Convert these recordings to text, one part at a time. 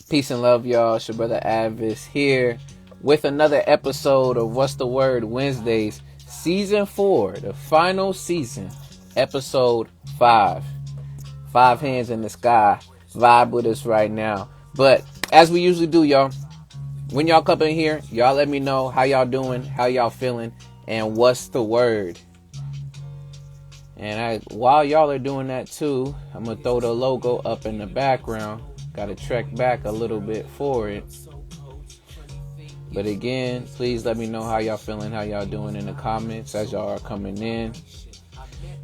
Peace and love, y'all. It's your brother A.D.V.I.S.S here with another episode of What's the Word Wednesdays, Season 4, the final season, Episode 5. 5 hands in the sky. Vibe with us right now. But as we usually do, y'all, when y'all come in here, y'all let me know how y'all doing, how y'all feeling, and what's the word. And while y'all are doing that too, I'm going to throw the logo up in the background. Got to trek back a little bit for it. But again, please let me know how y'all feeling, how y'all doing in the comments as y'all are coming in.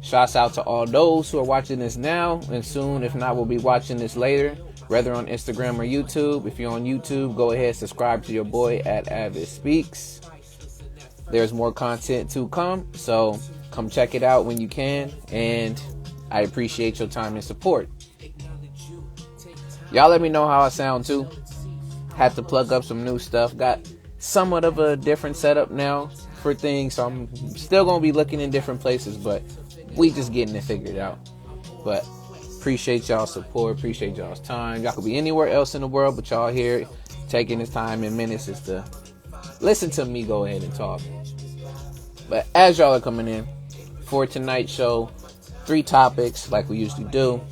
Shouts out to all those who are watching this now and soon. If not, we'll be watching this later, whether on Instagram or YouTube. If you're on YouTube, go ahead, subscribe to your boy at A.D.V.I.S.S Speaks. There's more content to come, so come check it out when you can. And I appreciate your time and support. Y'all let me know how I sound too. Had to plug up some new stuff. Got somewhat of a different setup now for things. So I'm still going to be looking in different places, but we just getting it figured out. But appreciate y'all's support. Appreciate y'all's time. Y'all could be anywhere else in the world, but y'all here taking this time and minutes is to listen to me go ahead and talk. But as y'all are coming in for tonight's show, 3 topics like we usually do.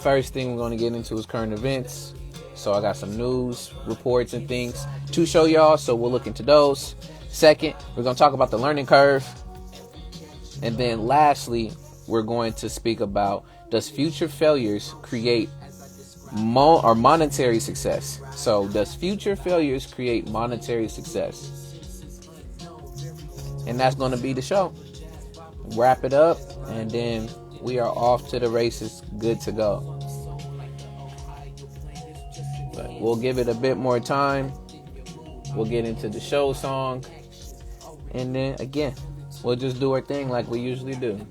First thing we're going to get into is current events. So I got some news reports and things to show y'all, so we'll look into those. Second, we're going to talk about the learning curve. And then lastly, we're going to speak about, does future failures create monetary success? So does future failures create monetary success? And that's going to be the show. Wrap it up, and then we are off to the races, good to go. But we'll give it a bit more time. We'll get into the show song. And then, again, we'll just do our thing like we usually do.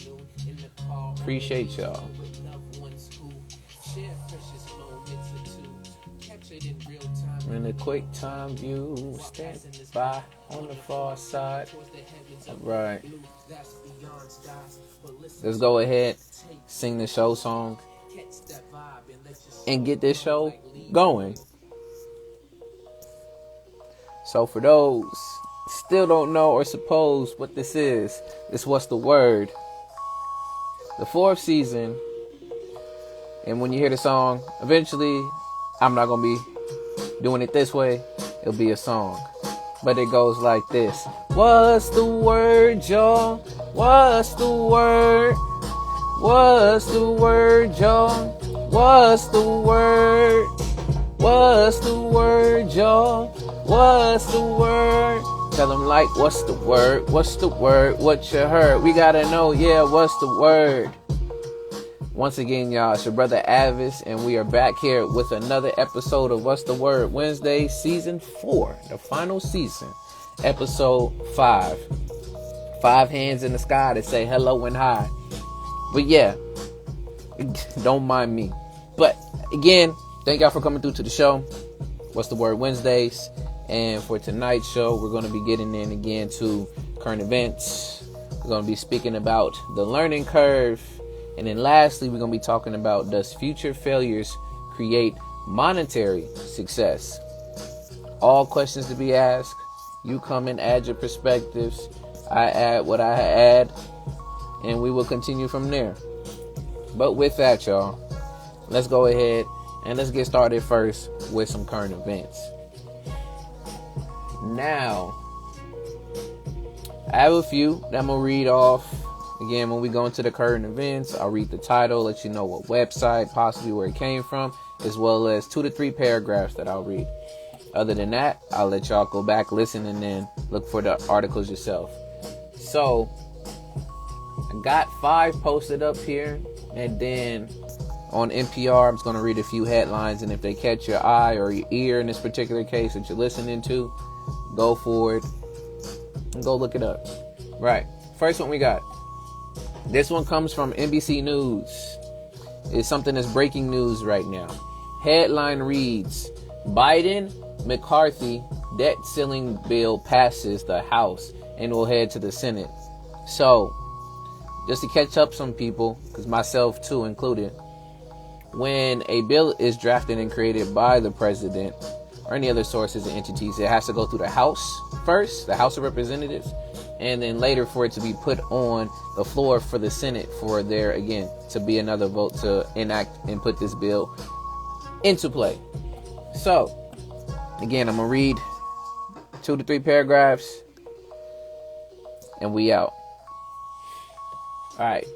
Appreciate y'all. In a quick time view, stand by on the far side. All right. Let's go ahead, sing the show song, and get this show going. So for those still don't know or suppose what this is, this What's the Word, the 4th season. And when you hear the song, eventually I'm not gonna be doing it this way. It'll be a song, but it goes like this. What's the word, y'all? What's the word? What's the word, y'all? What's the word? What's the word, y'all? What's the word? Tell them like, what's the word? What's the word? What you heard? We gotta know, yeah, what's the word? Once again, y'all, it's your brother A.D.V.I.S.S, and we are back here with another episode of What's the Word Wednesday, Season 4, the final season, Episode 5. 5 hands in the sky to say hello and hi. But yeah, don't mind me. But again, thank y'all for coming through to the show. What's the Word Wednesdays? And for tonight's show, we're going to be getting in again to current events. We're going to be speaking about the learning curve. And then lastly, we're going to be talking about, does future failures create monetary success? All questions to be asked. You come and add your perspectives. I add what I add. And we will continue from there. But with that, y'all, let's go ahead and let's get started first with some current events. Now, I have a few that I'm going to read off. Again, when we go into the current events, I'll read the title, let you know what website, possibly where it came from, as well as 2 to 3 paragraphs that I'll read. Other than that, I'll let y'all go back, listen, and then look for the articles yourself. So, I got 5 posted up here, and then on NPR, I'm just going to read a few headlines, and if they catch your eye or your ear in this particular case that you're listening to, go for it and go look it up. Right. First one we got. This one comes from NBC News. It's something that's breaking news right now. Headline reads, Biden McCarthy debt ceiling bill passes the House and will head to the Senate. So, just to catch up some people, because myself too included, when a bill is drafted and created by the president or any other sources and entities, it has to go through the House first, the House of Representatives, and then later for it to be put on the floor for the Senate for there, again, to be another vote to enact and put this bill into play. So, again, I'm going to read 2 to 3 paragraphs, and we out. All right.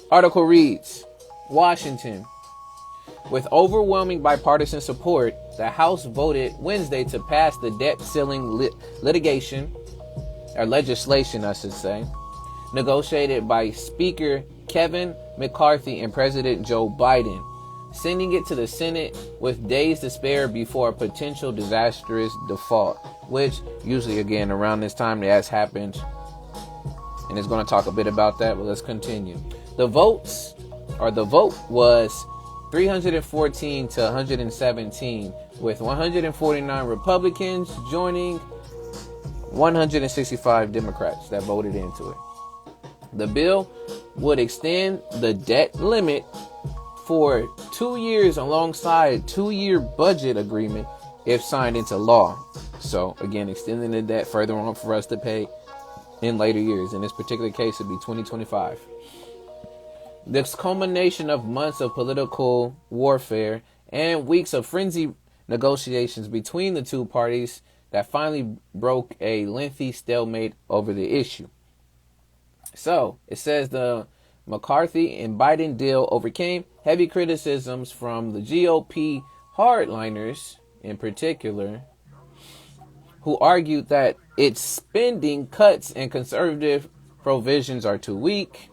Article reads, Washington. With overwhelming bipartisan support, the House voted Wednesday to pass the debt ceiling legislation, I should say, negotiated by Speaker Kevin McCarthy and President Joe Biden, sending it to the Senate with days to spare before a potential disastrous default, which usually, again, around this time that has happened, and it's going to talk a bit about that, but let's continue. The vote was 314 to 117, with 149 Republicans joining 165 Democrats that voted into it. The bill would extend the debt limit for 2 years alongside a 2-year budget agreement if signed into law. So, again, extending the debt further on for us to pay in later years. In this particular case, it would be 2025. This culmination of months of political warfare and weeks of frenzied negotiations between the two parties that finally broke a lengthy stalemate over the issue. So, it says the McCarthy and Biden deal overcame heavy criticisms from the GOP hardliners in particular, who argued that its spending cuts and conservative provisions are too weak.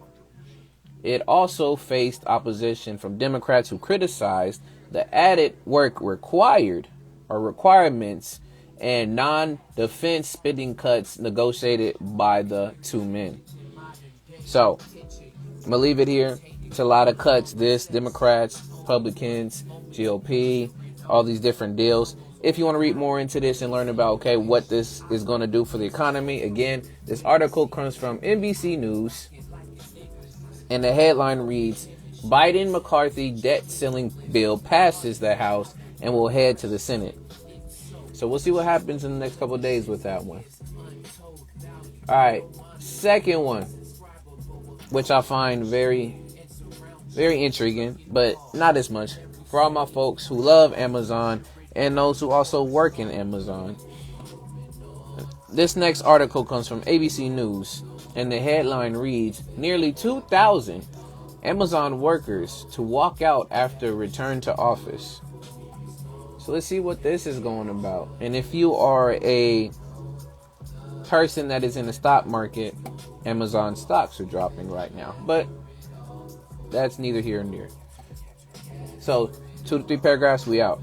It also faced opposition from Democrats who criticized the added work requirements and non-defense spending cuts negotiated by the two men. So, I'm going to leave it here. It's a lot of cuts. Democrats, Republicans, GOP, all these different deals. If you want to read more into this and learn about, what this is going to do for the economy, again, this article comes from NBC News. And the headline reads, Biden-McCarthy debt ceiling bill passes the House and will head to the Senate. So we'll see what happens in the next couple of days with that one. All right. Second one, which I find very, very intriguing, but not as much. For all my folks who love Amazon and those who also work in Amazon. This next article comes from ABC News. And the headline reads, nearly 2,000 Amazon workers to walk out after return to office. So let's see what this is going about. And if you are a person that is in the stock market, Amazon stocks are dropping right now. But that's neither here nor there. So 2 to 3 paragraphs, we out.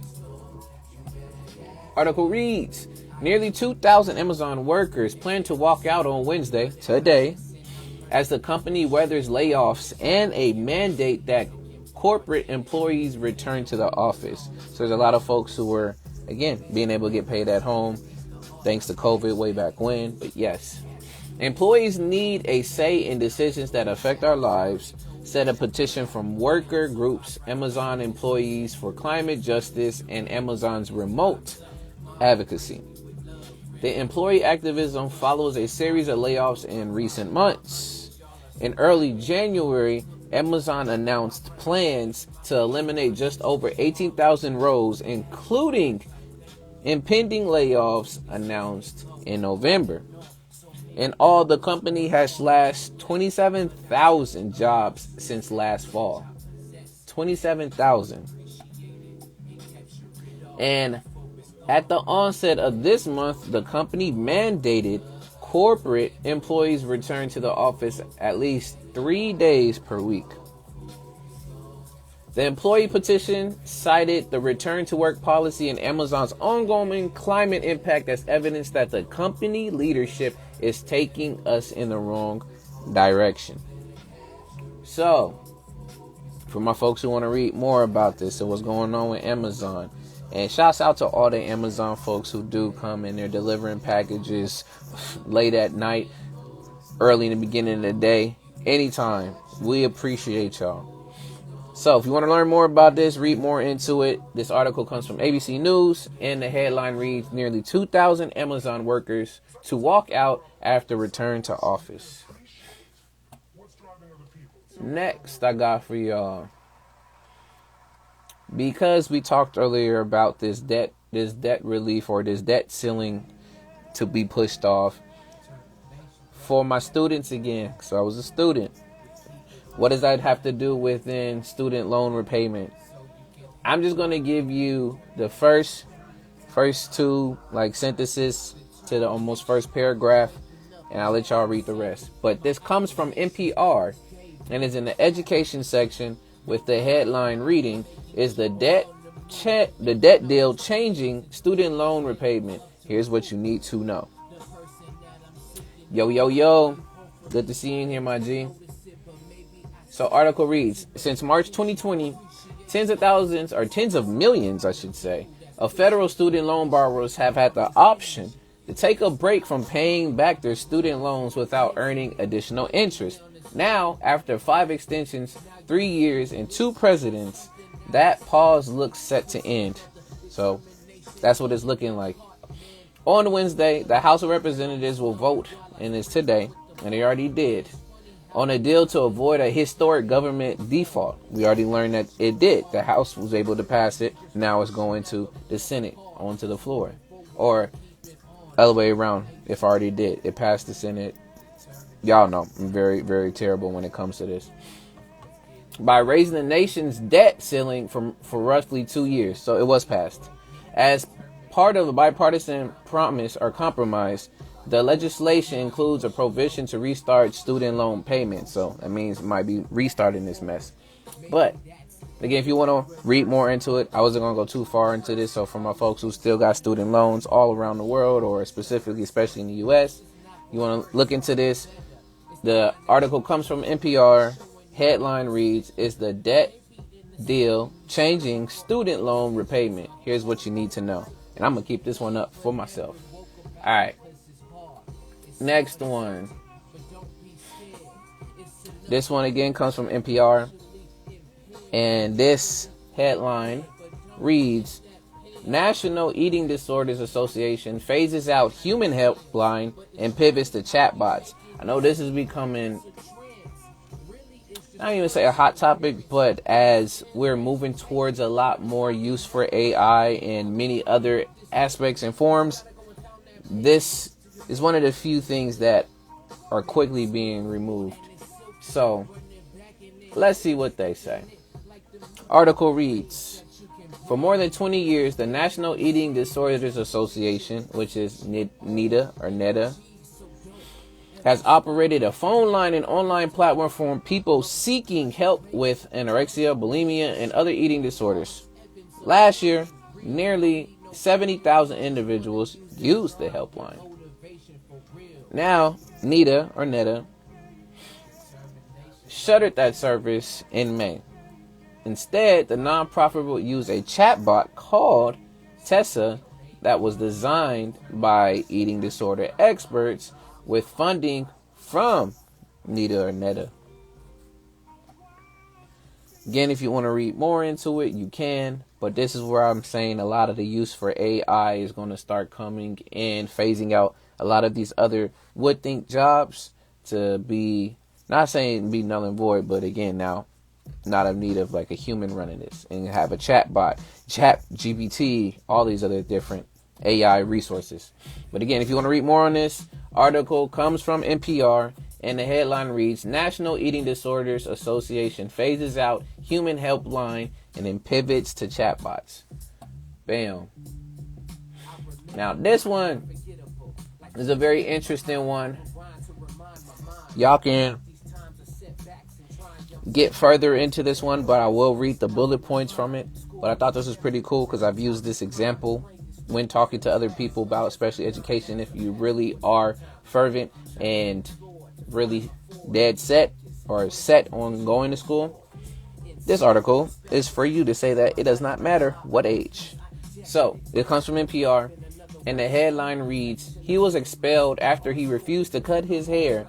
Article reads, nearly 2,000 Amazon workers plan to walk out on Wednesday, today, as the company weathers layoffs and a mandate that corporate employees return to the office. So there's a lot of folks who were, again, being able to get paid at home thanks to COVID way back when. But yes, employees need a say in decisions that affect our lives, said a petition from worker groups, Amazon Employees for Climate Justice, and Amazon's Remote Advocacy. The employee activism follows a series of layoffs in recent months. In early January, Amazon announced plans to eliminate just over 18,000 roles, including impending layoffs announced in November. In all, the company has slashed 27,000 jobs since last fall. 27,000. And at the onset of this month, the company mandated corporate employees return to the office at least 3 days per week. The employee petition cited the return to work policy and Amazon's ongoing climate impact as evidence that the company leadership is taking us in the wrong direction. So, for my folks who want to read more about this and what's going on with Amazon, and shouts out to all the Amazon folks who do come in there delivering packages late at night, early in the beginning of the day, anytime. We appreciate y'all. So if you want to learn more about this, read more into it. This article comes from ABC News, and the headline reads, nearly 2,000 Amazon workers to walk out after return to office. Next, I got for y'all, because we talked earlier about this debt relief, or this debt ceiling to be pushed off for my students again. So I was a student. What does that have to do within student loan repayment? I'm just going to give you the first two sentences to the almost first paragraph, and I'll let y'all read the rest. But this comes from NPR and is in the education section, with the headline reading, is the debt deal changing student loan repayment. Here's what you need to know. Yo. Good to see you in here, my G. So article reads, since March 2020, tens of millions, I should say, of federal student loan borrowers have had the option to take a break from paying back their student loans without earning additional interest. Now, after 5 extensions, 3 years, and 2 presidents, that pause looks set to end. So that's what it's looking like. On Wednesday, the House of Representatives will vote, and it's today, and they already did, on a deal to avoid a historic government default. We already learned that it did. The House was able to pass it. Now it's going to the Senate, onto the floor. Or other way around, if I already did. It passed the Senate. Y'all know I'm very, very terrible when it comes to this. By raising the nation's debt ceiling for roughly 2 years. So it was passed. As part of a bipartisan promise or compromise, the legislation includes a provision to restart student loan payments. So that means it might be restarting this mess. But again, if you want to read more into it, I wasn't going to go too far into this. So for my folks who still got student loans all around the world, or specifically, especially in the U.S., you want to look into this. The article comes from NPR. Headline reads, is the debt deal changing student loan repayment? Here's what you need to know. And I'm going to keep this one up for myself. All right. Next one. This one again comes from NPR. And this headline reads, National Eating Disorders Association phases out human helpline and pivots to chatbots. I know this is becoming, I don't even say a hot topic, but as we're moving towards a lot more use for AI and many other aspects and forms, this is one of the few things that are quickly being removed. So let's see what they say. Article reads, for more than 20 years, the National Eating Disorders Association, which is NEDA, has operated a phone line and online platform for people seeking help with anorexia, bulimia, and other eating disorders. Last year, nearly 70,000 individuals used the helpline. Now, NEDA shuttered that service in May. Instead, the nonprofit will use a chatbot called Tessa that was designed by eating disorder experts with funding from NEDA. Again, if you want to read more into it, you can. But this is where I'm saying a lot of the use for AI is going to start coming in, phasing out a lot of these other would think jobs to be, not saying be null and void, but again, now not in need of like a human running this, and have a chat bot, chat GPT, all these other different AI resources. But again, if you want to read more on this, article comes from NPR, and the headline reads, National Eating Disorders Association phases out human helpline and then pivots to chatbots. Bam. Now this one is a very interesting one. Y'all can get further into this one, but I will read the bullet points from it. But I thought this was pretty cool because I've used this example when talking to other people about especially education. If you really are fervent and really dead set or set on going to school, this article is for you to say that it does not matter what age. So it comes from NPR, and the headline reads, he was expelled after he refused to cut his hair,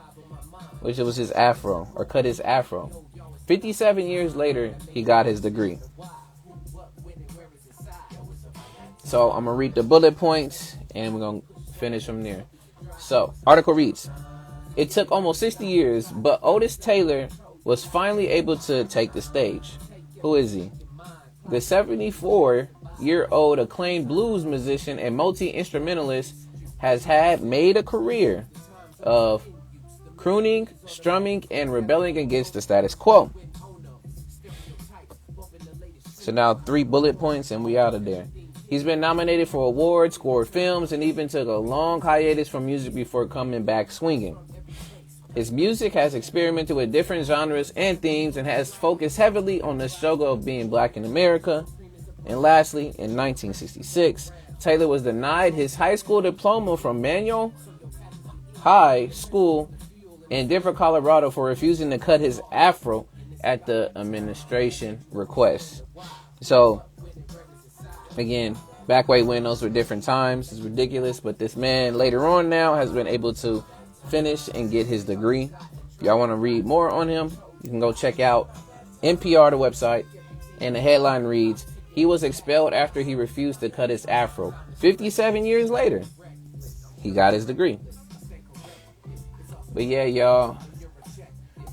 which was his afro, or cut his afro. 57 years later, he got his degree. So I'm going to read the bullet points and we're going to finish from there. So, article reads, it took almost 60 years, but Otis Taylor was finally able to take the stage. Who is he? The 74-year-old acclaimed blues musician and multi-instrumentalist has made a career of crooning, strumming, and rebelling against the status quo. So now 3 bullet points and we out of there. He's been nominated for awards, scored films, and even took a long hiatus from music before coming back swinging. His music has experimented with different genres and themes and has focused heavily on the struggle of being black in America. And lastly, in 1966, Taylor was denied his high school diploma from Manual High School in Denver, Colorado for refusing to cut his afro at the administration request. So, again, back way when those were different times. It's ridiculous, but this man later on now has been able to finish and get his degree. If y'all want to read more on him, you can go check out NPR, the website, and the headline reads, he was expelled after he refused to cut his afro. 57 years later, he got his degree. But yeah, y'all.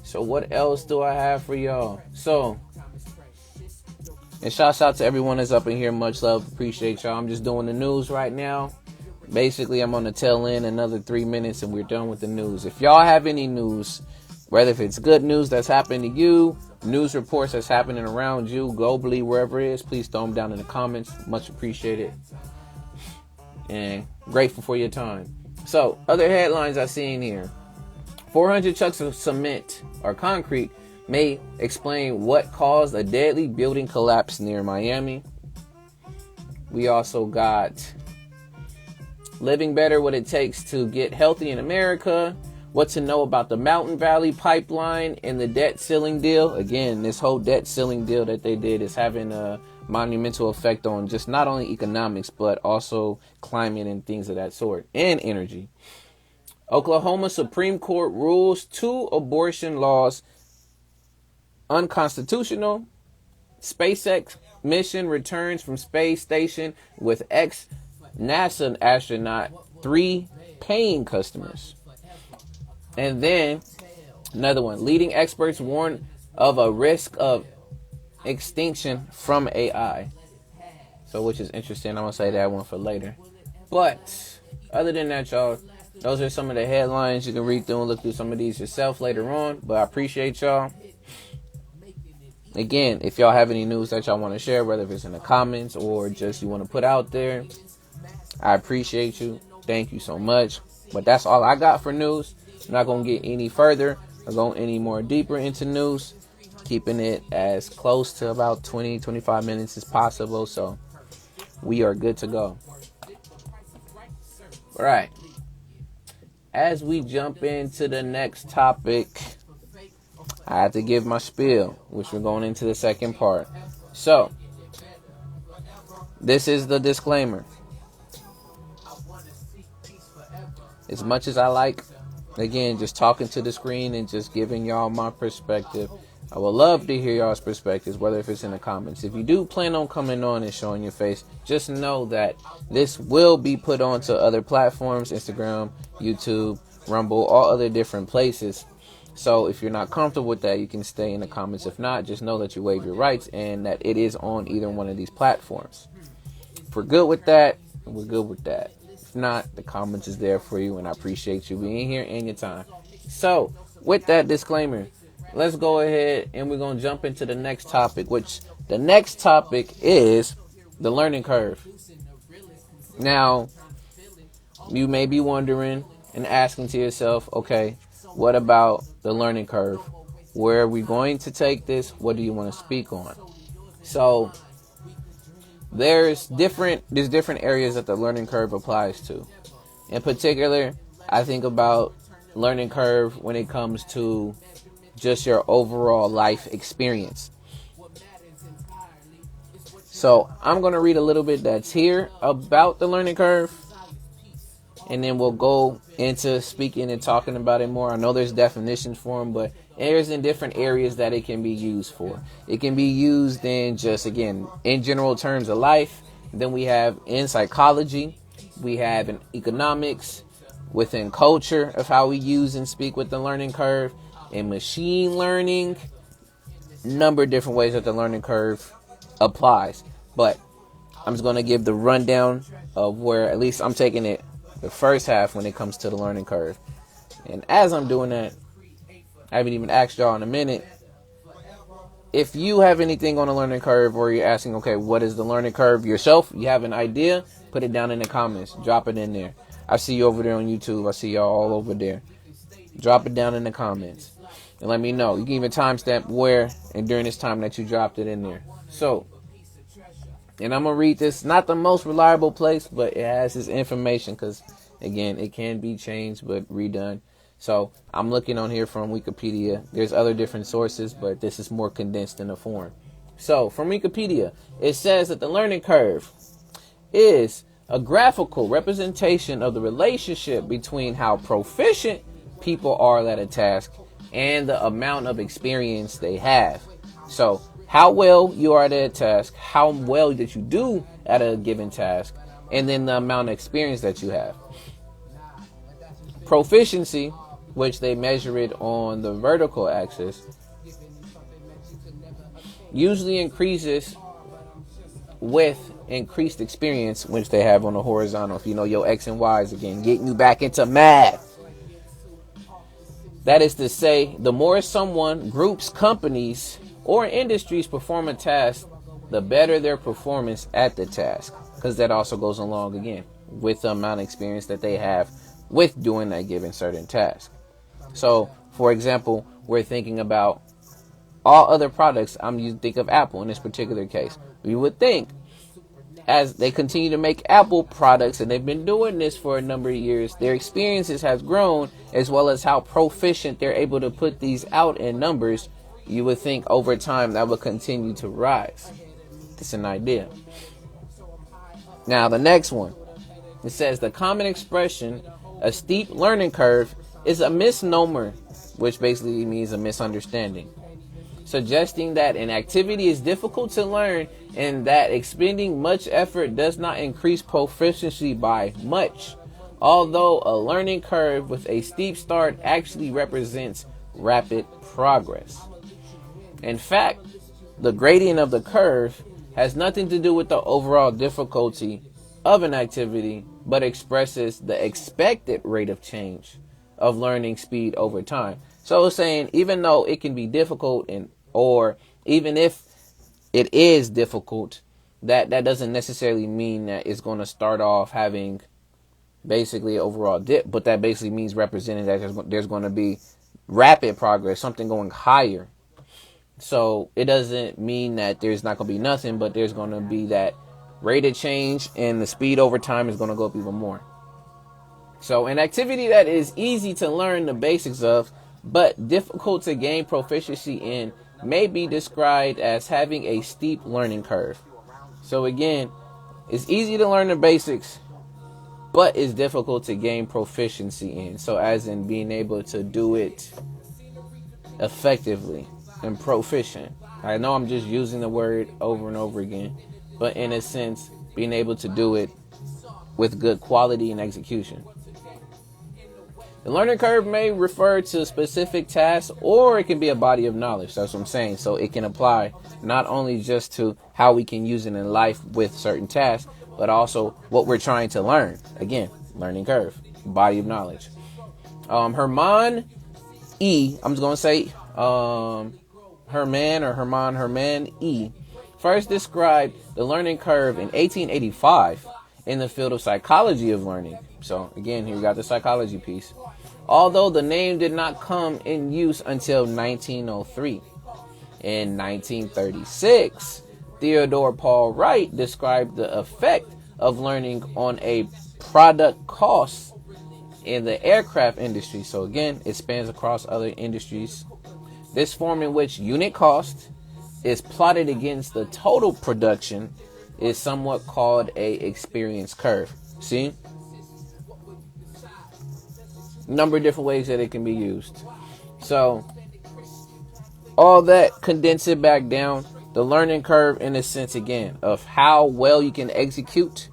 So what else do I have for y'all? So, and shouts out to everyone that's up in here. Much love. Appreciate y'all. I'm just doing the news right now. Basically, I'm on the tail end, another 3 minutes, and we're done with the news. If y'all have any news, whether if it's good news that's happened to you, news reports that's happening around you, globally, wherever it is, please throw them down in the comments. Much appreciated. And grateful for your time. So, other headlines I see in here. 400 trucks of cement or concrete may explain what caused a deadly building collapse near Miami. We also got living better, what it takes to get healthy in America, what to know about the Mountain Valley Pipeline and the debt ceiling deal. Again, this whole debt ceiling deal that they did is having a monumental effect on just not only economics, but also climate and things of that sort, and energy. Oklahoma Supreme Court rules 2 abortion laws unconstitutional. SpaceX mission returns from space station with ex-NASA astronaut, 3 paying customers. And then another one. Leading experts warn of a risk of extinction from AI. So, which is interesting. I'm going to say that one for later. But other than that, y'all, those are some of the headlines. You can read through and look through some of these yourself later on. But I appreciate y'all. Again, if y'all have any news that y'all want to share, whether it's in the comments or just you want to put out there, I appreciate you. Thank you so much. But that's all I got for news. I'm not going to get any further or go any more deeper into news. Keeping it as close to about 20-25 minutes as possible. So we are good to go. All right. As we jump into the next topic, I have to give my spiel, which we're going into the second part. So, this is the disclaimer. As much as I like, again, just talking to the screen and just giving y'all my perspective, I would love to hear y'all's perspectives, whether if it's in the comments. If you do plan on coming on and showing your face, just know that this will be put onto other platforms, Instagram, YouTube, Rumble, all other different places. So if you're not comfortable with that, you can stay in the comments. If not, just know that you waive your rights and that it is on either one of these platforms. If we're good with that, we're good with that. If not, the comments is there for you, and I appreciate you being here and your time. So with that disclaimer, let's go ahead and we're going to jump into the next topic, which the next topic is the learning curve. Now, you may be wondering and asking to yourself, okay, what about the learning curve? Where are we going to take this? What do you want to speak on? So there's different areas that the learning curve applies to. In particular, I think about learning curve when it comes to just your overall life experience. So I'm going to read a little bit that's here about the learning curve, and then we'll go into speaking and talking about it more. I know there's definitions for them, but There's in different areas that it can be used for. It can be used in just, again, in general terms of life. Then we have in psychology. We have in economics, within culture of how we use and speak with the learning curve, in machine learning, number of different ways that the learning curve applies. But I'm just going to give the rundown of where at least I'm taking it the first half when it comes to the learning curve. And as I'm doing that, I haven't even asked y'all in a minute. If you have anything on the learning curve, or you're asking, okay, what is the learning curve yourself? You have an idea, put it down in the comments. Drop it in there. I see you over there on YouTube. I see y'all all over there. Drop it down in the comments and let me know. You can even timestamp where and during this time that you dropped it in there. So, and I'm going to read this. Not the most reliable place, but it has this information because, again, it can be changed but redone. So I'm looking on here from Wikipedia. There's other different sources, but this is more condensed in the form. So from Wikipedia, it says that the learning curve is a graphical representation of the relationship between how proficient people are at a task and the amount of experience they have. So how well you are at a task, how well that you do at a given task, and then the amount of experience that you have. Proficiency, which they measure it on the vertical axis, usually increases with increased experience, which they have on the horizontal. If you know your X and Y's, again, getting you back into math. That is to say, the more someone, groups, companies, or industries perform a task, the better their performance at the task. Because that also goes along, again, with the amount of experience that they have with doing that given certain task. So, for example, we're thinking about all other products. You think of Apple in this particular case. You would think, as they continue to make Apple products, and they've been doing this for a number of years, their experiences has grown, as well as how proficient they're able to put these out in numbers. You would think over time that would continue to rise. It's an idea. Now, the next one. It says the common expression, a steep learning curve, is a misnomer, which basically means a misunderstanding, suggesting that an activity is difficult to learn and that expending much effort does not increase proficiency by much, although a learning curve with a steep start actually represents rapid progress. In fact, the gradient of the curve has nothing to do with the overall difficulty of an activity, but expresses the expected rate of change of learning speed over time. So it's saying even though it can be difficult, or even if it is difficult, that doesn't necessarily mean that it's going to start off having basically overall dip, but that basically means representing that there's going to be rapid progress, something going higher. So it doesn't mean that there's not going to be nothing, but there's going to be that rate of change, and the speed over time is going to go up even more. So an activity that is easy to learn the basics of, but difficult to gain proficiency in, may be described as having a steep learning curve. So again, it's easy to learn the basics, but it's difficult to gain proficiency in. So as in being able to do it effectively and proficient. I know I'm just using the word over and over again, but in a sense, being able to do it with good quality and execution. The learning curve may refer to specific tasks, or it can be a body of knowledge. That's what I'm saying. So it can apply not only just to how we can use it in life with certain tasks, but also what we're trying to learn. Again, learning curve, body of knowledge. Herman E. I'm just going to say Herman E. first described the learning curve in 1885 in the field of psychology of learning. So again, here we got the psychology piece. Although the name did not come in use until 1903. In 1936, Theodore Paul Wright described the effect of learning on a product cost in the aircraft industry. So again, it spans across other industries. This form in which unit cost is plotted against the total production is somewhat called a experience curve. See? Number of different ways that it can be used. So all that, condense it back down. The learning curve, in a sense, again, of how well you can execute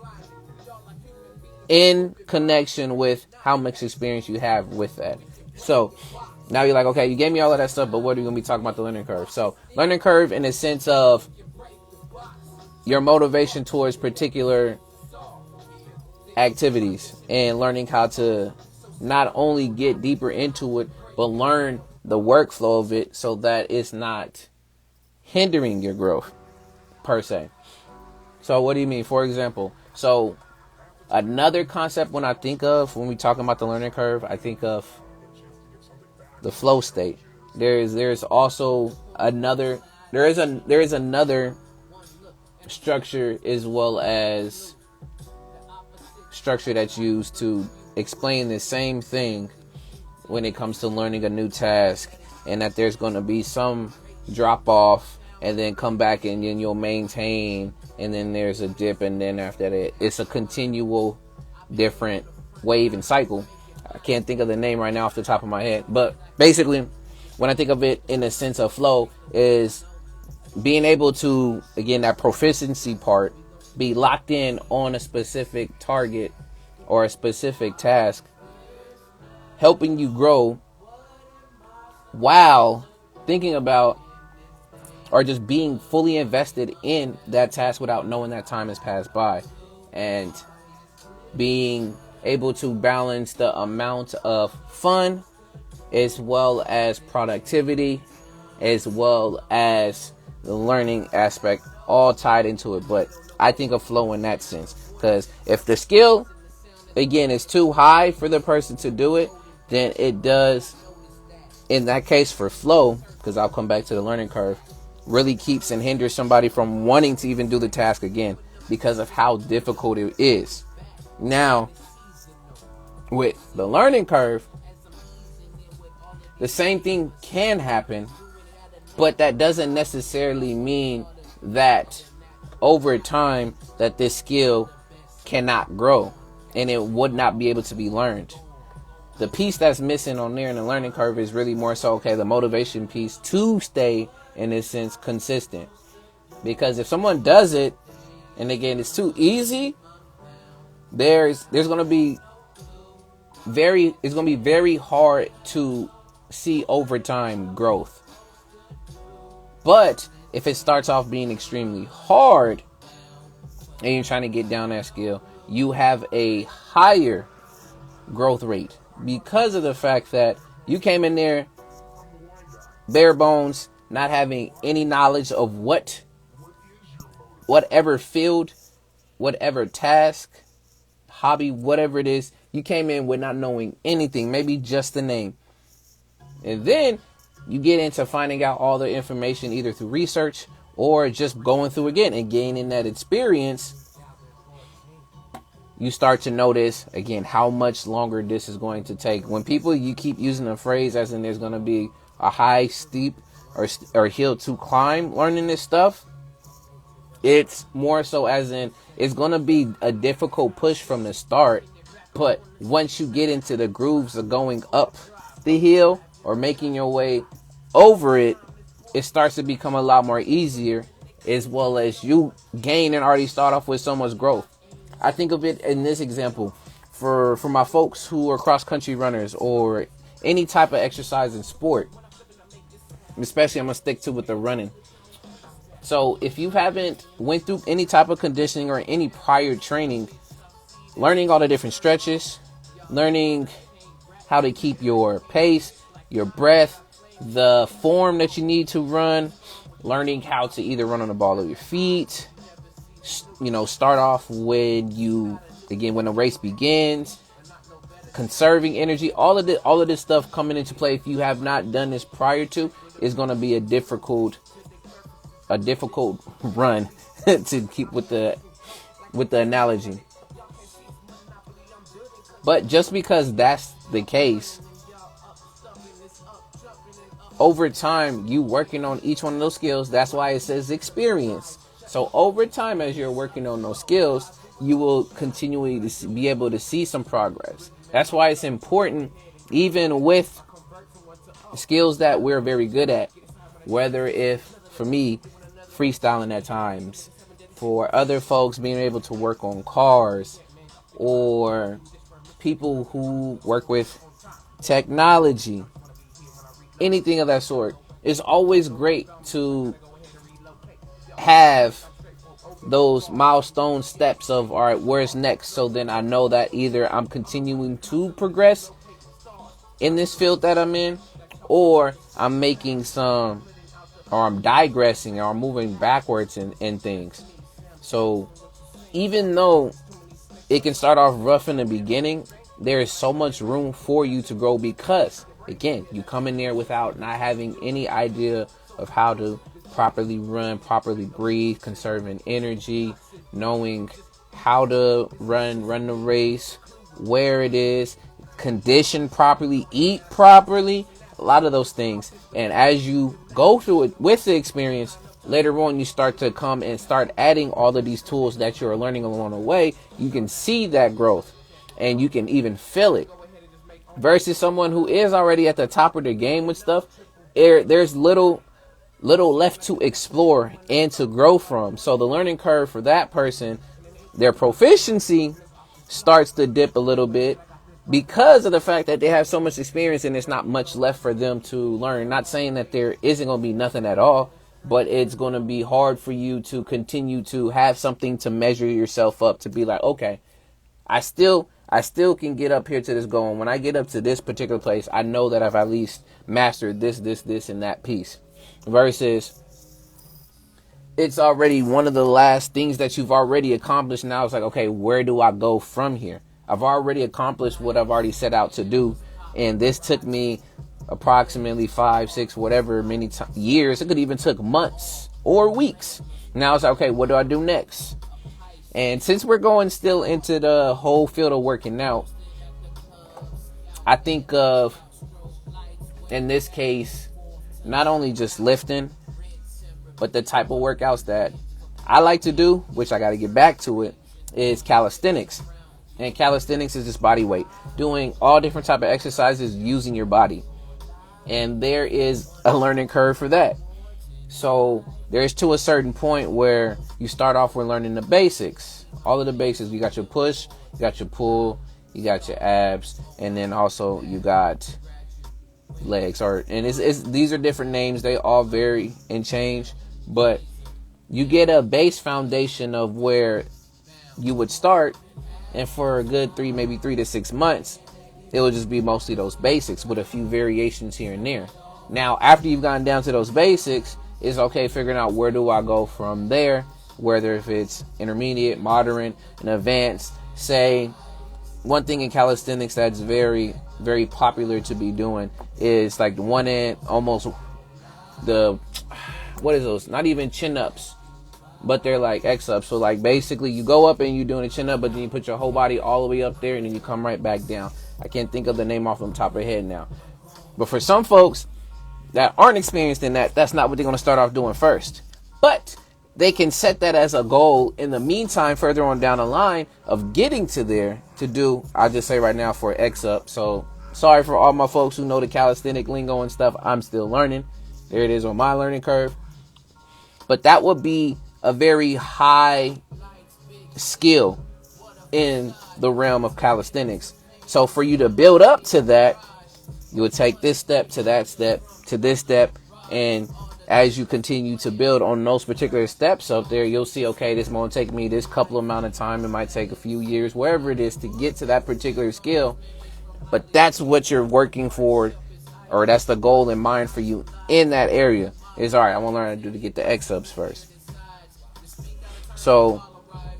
in connection with how much experience you have with that. So now you're like, okay, you gave me all of that stuff, but what are you going to be talking about the learning curve? So learning curve in the sense of your motivation towards particular activities and learning how to not only get deeper into it, but learn the workflow of it so that it's not hindering your growth per se. So what do you mean? For example, so another concept when we talking about the learning curve, I think of the flow state. There's also another there is another structure as well as structure that's used to explain the same thing when it comes to learning a new task, and that there's going to be some drop off and then come back and then you'll maintain, and then there's a dip, and then after that it's a continual different wave and cycle. I can't think of the name right now off the top of my head, but basically when I think of it in the sense of flow is being able to, again, that proficiency part, be locked in on a specific target or a specific task, helping you grow while thinking about or just being fully invested in that task without knowing that time has passed by, and being able to balance the amount of fun as well as productivity as well as the learning aspect all tied into it. But I think of flow in that sense, because if the skill again is too high for the person to do it, then it does, in that case for flow, because I'll come back to the learning curve, really keeps and hinders somebody from wanting to even do the task again because of how difficult it is. Now with the learning curve, the same thing can happen, but that doesn't necessarily mean that over time that this skill cannot grow and it would not be able to be learned. The piece that's missing on there in the learning curve is really more so, okay, the motivation piece to stay, in this sense, consistent. Because if someone does it, and again, it's too easy, there's going to be very hard to see over time growth. But if it starts off being extremely hard and you're trying to get down that skill, you have a higher growth rate because of the fact that you came in there bare bones, not having any knowledge of whatever field, whatever task, hobby, whatever it is. You came in with not knowing anything, maybe just the name. And then you get into finding out all the information either through research or just going through again and gaining that experience. You start to notice again how much longer this is going to take. When you keep using the phrase as in there's going to be a high, steep or hill to climb learning this stuff, it's more so as in it's going to be a difficult push from the start. But once you get into the grooves of going up the hill or making your way over it, it starts to become a lot more easier, as well as you gain and already start off with so much growth. I think of it in this example for my folks who are cross-country runners or any type of exercise in sport. Especially I'm going to stick to with the running. So if you haven't went through any type of conditioning or any prior training, learning all the different stretches, learning how to keep your pace, your breath, the form that you need to run, learning how to either run on the ball of your feet, start off when the race begins, conserving energy, all of this stuff coming into play. If you have not done this prior to, is going to be a difficult run to keep with the analogy. But just because that's the case, over time, you working on each one of those skills, that's why it says experience. So over time, as you're working on those skills, you will continually be able to see some progress. That's why it's important, even with skills that we're very good at, Whether if, for me, freestyling at times, for other folks being able to work on cars, or people who work with technology, anything of that sort. It's always great to have those milestone steps of, all right, where's next? So then I know that either I'm continuing to progress in this field that I'm in, or I'm making some, or I'm digressing, or I'm moving backwards in things. So even though it can start off rough in the beginning, there is so much room for you to grow because, again, you come in there without not having any idea of how to properly run, properly breathe, conserving energy, knowing how to run the race, where it is, condition properly, eat properly, a lot of those things. And as you go through it with the experience, later on you start to come and start adding all of these tools that you're learning along the way. You can see that growth and you can even feel it. Versus someone who is already at the top of their game with stuff, there's little left to explore and to grow from. So the learning curve for that person, their proficiency starts to dip a little bit because of the fact that they have so much experience and there's not much left for them to learn. Not saying that there isn't going to be nothing at all, but it's going to be hard for you to continue to have something to measure yourself up to be like, okay, I still can get up here to this goal. And when I get up to this particular place, I know that I've at least mastered this, and that piece. Versus it's already one of the last things that you've already accomplished. Now it's like, okay, where do I go from here? I've already accomplished what I've already set out to do. And this took me approximately 5, 6, whatever, many years. It could even took months or weeks. Now it's like, okay, what do I do next? And since we're going still into the whole field of working out, I think of, in this case, not only just lifting, but the type of workouts that I like to do, which I got to get back to it, is calisthenics. And calisthenics is just body weight, doing all different type of exercises using your body. And there is a learning curve for that. So there's to a certain point where you start off with learning the basics, all of the basics. You got your push, you got your pull, you got your abs, and then also you got legs. And these are different names. They all vary and change, but you get a base foundation of where you would start. And for a good 3 to 6 months, it will just be mostly those basics with a few variations here and there. Now, after you've gotten down to those basics, it's okay figuring out where do I go from there, whether if it's intermediate, moderate, and advanced. Say, one thing in calisthenics that's very, very popular to be doing is like the one end, almost the, what is those? Not even chin-ups, but they're like X-ups. So like basically you go up and you're doing a chin-up, but then you put your whole body all the way up there and then you come right back down. I can't think of the name off the top of my head now. But for some folks that aren't experienced in that, that's not what they're going to start off doing first. But they can set that as a goal in the meantime, further on down the line of getting to there to do, I'll just say right now, for X-up. So sorry for all my folks who know the calisthenic lingo and stuff. I'm still learning. There it is on my learning curve. But that would be a very high skill in the realm of calisthenics. So for you to build up to that, you would take this step to that step to this step. And as you continue to build on those particular steps up there, you'll see, okay, this won't take me this couple amount of time. It might take a few years, wherever it is, to get to that particular skill. But that's what you're working for, or that's the goal in mind for you in that area. Is, all right, I want to learn how to do to get the X-ups first. So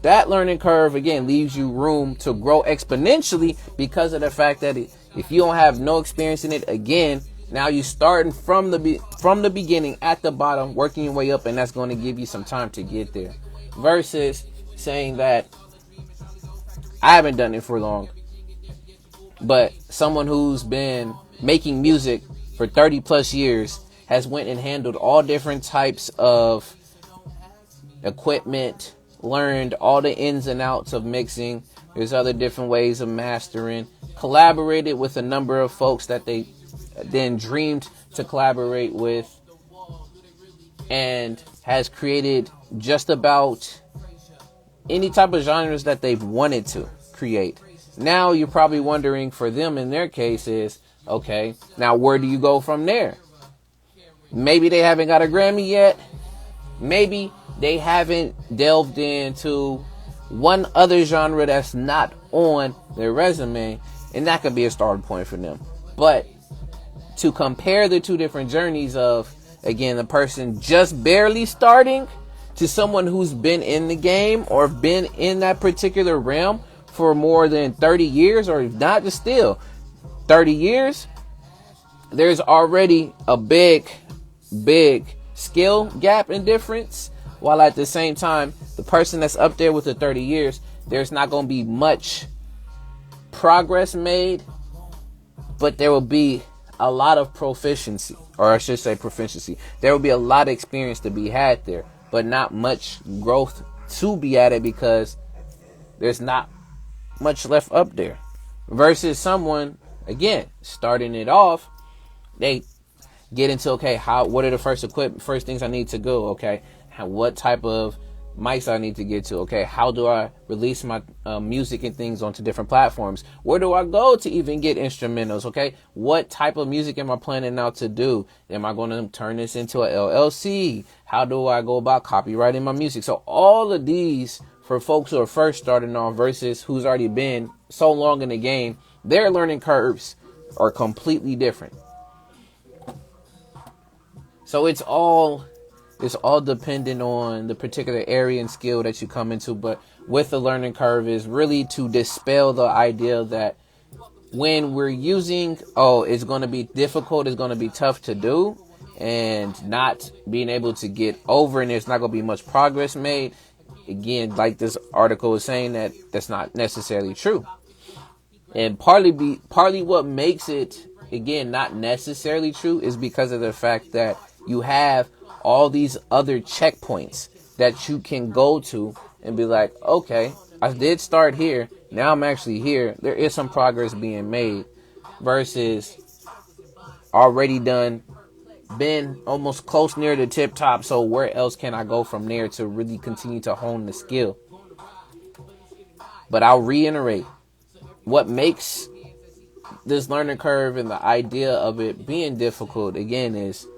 that learning curve, again, leaves you room to grow exponentially because of the fact that if you don't have no experience in it, again, now you're starting from the beginning at the bottom, working your way up, and that's going to give you some time to get there. Versus saying that I haven't done it for long, but someone who's been making music for 30 plus years has went and handled all different types of equipment, learned all the ins and outs of mixing. There's other different ways of mastering, collaborated with a number of folks that they then dreamed to collaborate with, and has created just about any type of genres that they've wanted to create. Now you're probably wondering for them in their case is, okay, now where do you go from there? Maybe they haven't got a Grammy yet. Maybe they haven't delved into one other genre that's not on their resume, and that could be a starting point for them. But to compare the two different journeys of, again, the person just barely starting to someone who's been in the game or been in that particular realm for more than 30 years, or if not, just still 30 years, there's already a big skill gap and difference. While at the same time, the person that's up there with the 30 years, there's not going to be much progress made, but there will be a lot of proficiency, or I should say proficiency. There will be a lot of experience to be had there, but not much growth to be added because there's not much left up there. Versus someone, again, starting it off, they get into, okay, what are the first things I need to go? Okay, what type of mics I need to get to? Okay, how do I release my music and things onto different platforms? Where do I go to even get instrumentals? Okay, what type of music am I planning out to do? Am I going to turn this into a LLC? How do I go about copywriting my music? So all of these, for folks who are first starting off versus who's already been so long in the game, their learning curves are completely different. So it's all dependent on the particular area and skill that you come into. But with the learning curve is really to dispel the idea that when we're using, it's going to be difficult, it's going to be tough to do, and not being able to get over, and there's not going to be much progress made. Again, like this article is saying, that's not necessarily true. And partly what makes it, again, not necessarily true is because of the fact that you have all these other checkpoints that you can go to and be like, okay, I did start here. Now I'm actually here. There is some progress being made versus already done, been almost close near the tip top. So where else can I go from there to really continue to hone the skill? But I'll reiterate, what makes this learning curve and the idea of it being difficult, again, is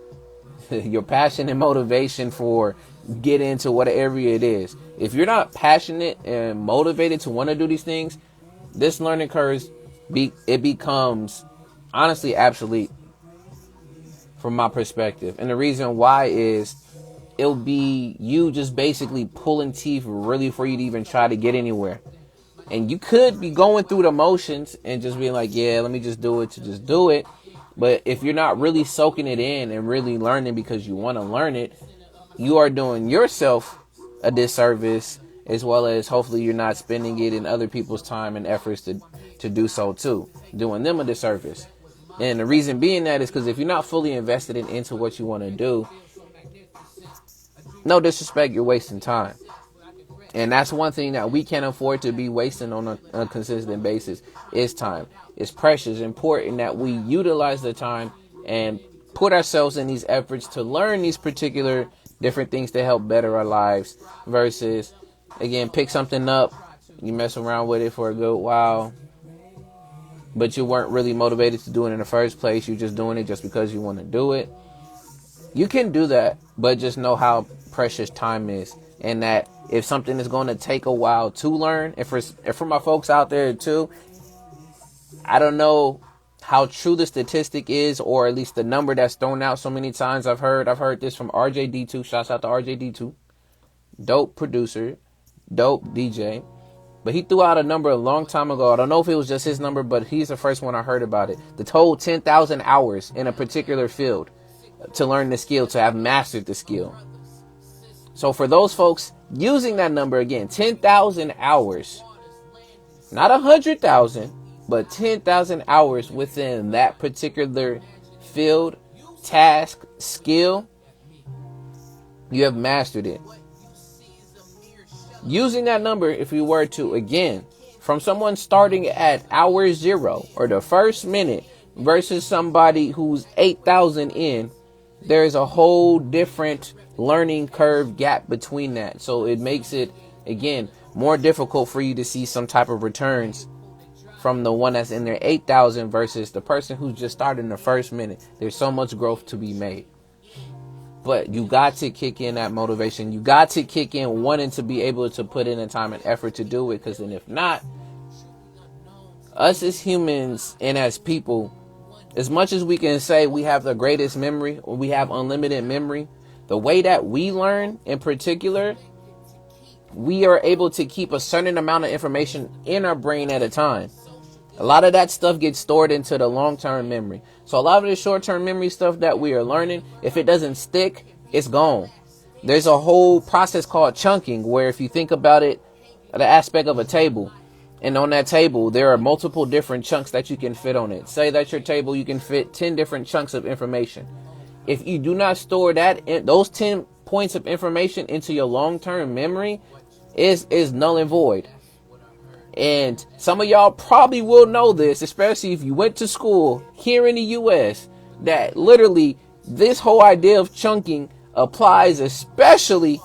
your passion and motivation for get into whatever it is. If you're not passionate and motivated to want to do these things, this learning curve becomes honestly obsolete from my perspective. And the reason why is it'll be you just basically pulling teeth really for you to even try to get anywhere. And you could be going through the motions and just being like, yeah, let me just do it to just do it. But if you're not really soaking it in and really learning because you want to learn it, you are doing yourself a disservice, as well as hopefully you're not spending it in other people's time and efforts to do so too, doing them a disservice. And the reason being that is because if you're not fully invested into what you want to do, no disrespect, you're wasting time. And that's one thing that we can't afford to be wasting on a consistent basis is time. It's precious, important that we utilize the time and put ourselves in these efforts to learn these particular different things to help better our lives versus, again, pick something up, you mess around with it for a good while, but you weren't really motivated to do it in the first place. You're just doing it just because you want to do it. You can do that, but just know how precious time is, and that if something is going to take a while to learn, if for my folks out there too, I don't know how true the statistic is, or at least the number that's thrown out so many times. I've heard this from RJD2. Shouts out to RJD2. Dope producer, dope DJ. But he threw out a number a long time ago. I don't know if it was just his number, but he's the first one I heard about it. The total 10,000 hours in a particular field to learn the skill, to have mastered the skill. So for those folks using that number, again, 10,000 hours, not 100,000, but 10,000 hours within that particular field, task, skill, you have mastered it. Using that number, if we were to, again, from someone starting at hour 0 or the first minute versus somebody who's 8,000 in, there's a whole different learning curve gap between that. So it makes it, again, more difficult for you to see some type of returns from the one that's in their 8,000 versus the person who's just started in the first minute. There's so much growth to be made. But you got to kick in that motivation. You got to kick in wanting to be able to put in the time and effort to do it. Because then if not, us as humans and as people, as much as we can say we have the greatest memory or we have unlimited memory, the way that we learn in particular, we are able to keep a certain amount of information in our brain at a time. A lot of that stuff gets stored into the long-term memory. So a lot of the short-term memory stuff that we are learning, if it doesn't stick, it's gone. There's a whole process called chunking, where if you think about it, the aspect of a table, and on that table, there are multiple different chunks that you can fit on it. Say that your table, you can fit 10 different chunks of information. If you do not store those 10 points of information into your long-term memory, is null and void. And some of y'all probably will know this, especially if you went to school here in the U.S., that literally this whole idea of chunking applies especially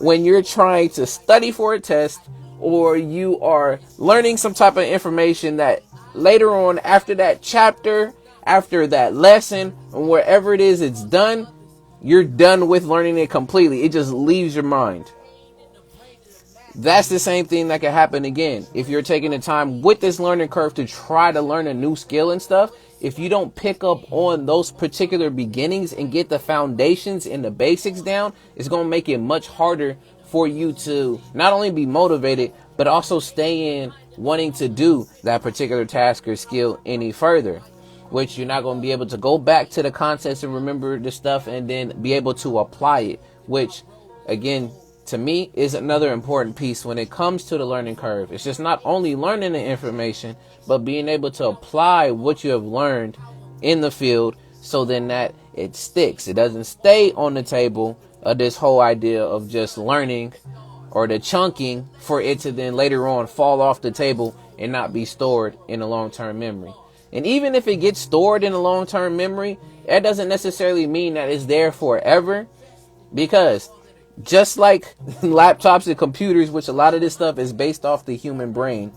when you're trying to study for a test or you are learning some type of information that later on, after that chapter, after that lesson, or wherever it is it's done, you're done with learning it completely. It just leaves your mind. That's the same thing that can happen again. If you're taking the time with this learning curve to try to learn a new skill and stuff, if you don't pick up on those particular beginnings and get the foundations and the basics down, it's going to make it much harder for you to not only be motivated, but also stay in wanting to do that particular task or skill any further, which you're not going to be able to go back to the concepts and remember the stuff and then be able to apply it, which again, to me, is another important piece when it comes to the learning curve. It's just not only learning the information, but being able to apply what you have learned in the field so then that it sticks. It doesn't stay on the table of this whole idea of just learning or the chunking for it to then later on fall off the table and not be stored in a long-term memory. And even if it gets stored in a long-term memory, that doesn't necessarily mean that it's there forever, because just like laptops and computers, which a lot of this stuff is based off the human brain,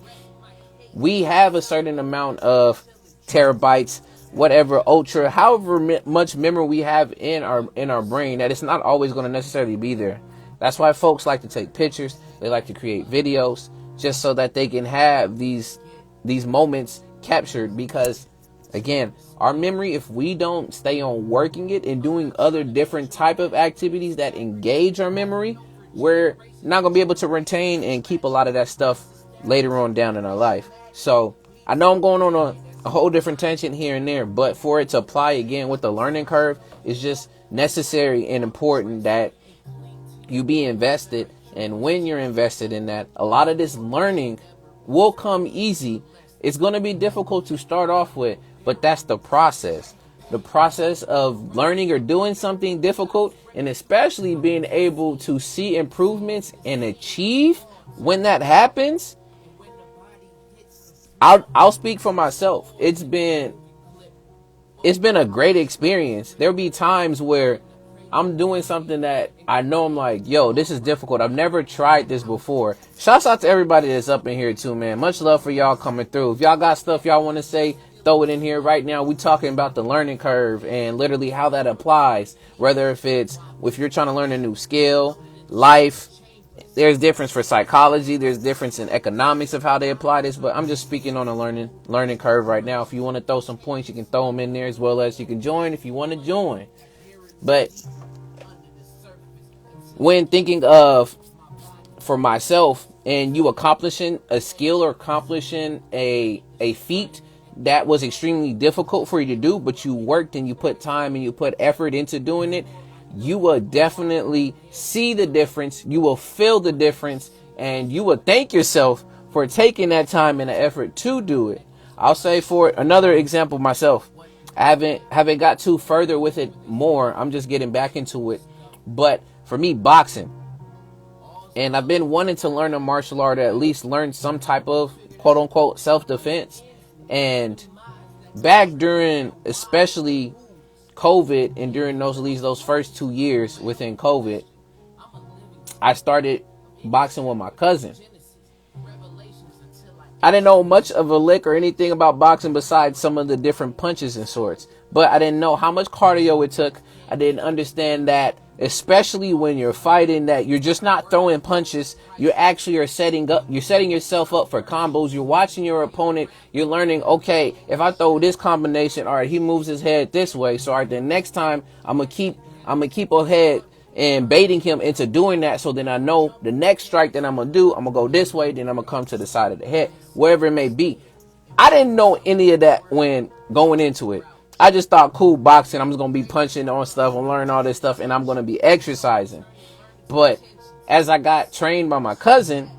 we have a certain amount of terabytes, whatever, ultra, however much memory we have in our brain, that it's not always going to necessarily be there. That's why folks like to take pictures. They like to create videos just so that they can have these moments captured, because again, our memory, if we don't stay on working it and doing other different type of activities that engage our memory, we're not going to be able to retain and keep a lot of that stuff later on down in our life. So I know I'm going on a whole different tangent here and there, but for it to apply again with the learning curve, it's just necessary and important that you be invested. And when you're invested in that, a lot of this learning will come easy. It's going to be difficult to start off with, but that's the process. The process of learning or doing something difficult, and especially being able to see improvements and achieve when that happens. I'll speak for myself. It's been a great experience. There'll be times where I'm doing something that I know I'm like, yo, this is difficult. I've never tried this before. Shouts out to everybody that's up in here too, man. Much love for y'all coming through. If y'all got stuff y'all want to say, throw it in here right now. We talking about the learning curve and literally how that applies. Whether if you're trying to learn a new skill, life, there's difference for psychology. There's difference in economics of how they apply this. But I'm just speaking on a learning curve right now. If you want to throw some points, you can throw them in there, as well as you can join if you want to join. But when thinking of, for myself, and you accomplishing a skill or accomplishing a feat that was extremely difficult for you to do, but you worked and you put time and you put effort into doing it, you will definitely see the difference. You will feel the difference, and you will thank yourself for taking that time and the effort to do it. I'll say, for another example, myself, I haven't got too further with it more. I'm just getting back into it. But for me, boxing. And I've been wanting to learn a martial art, or at least learn some type of quote unquote self-defense. And back during especially COVID, and during those first 2 years within COVID, I started boxing with my cousin. I didn't know much of a lick or anything about boxing besides some of the different punches and sorts. But I didn't know how much cardio it took. I didn't understand that, especially when you're fighting, that you're just not throwing punches. You actually are setting yourself up for combos. You're watching your opponent. You're learning, okay, if I throw this combination, all right, he moves his head this way. So all right, the next time I'm gonna keep ahead and baiting him into doing that, so then I know the next strike that I'm gonna do, I'm gonna go this way, then I'm gonna come to the side of the head, wherever it may be. I didn't know any of that when going into it. I just thought, cool, boxing, I'm just gonna be punching on stuff and learning all this stuff, and I'm gonna be exercising. But as I got trained by my cousin,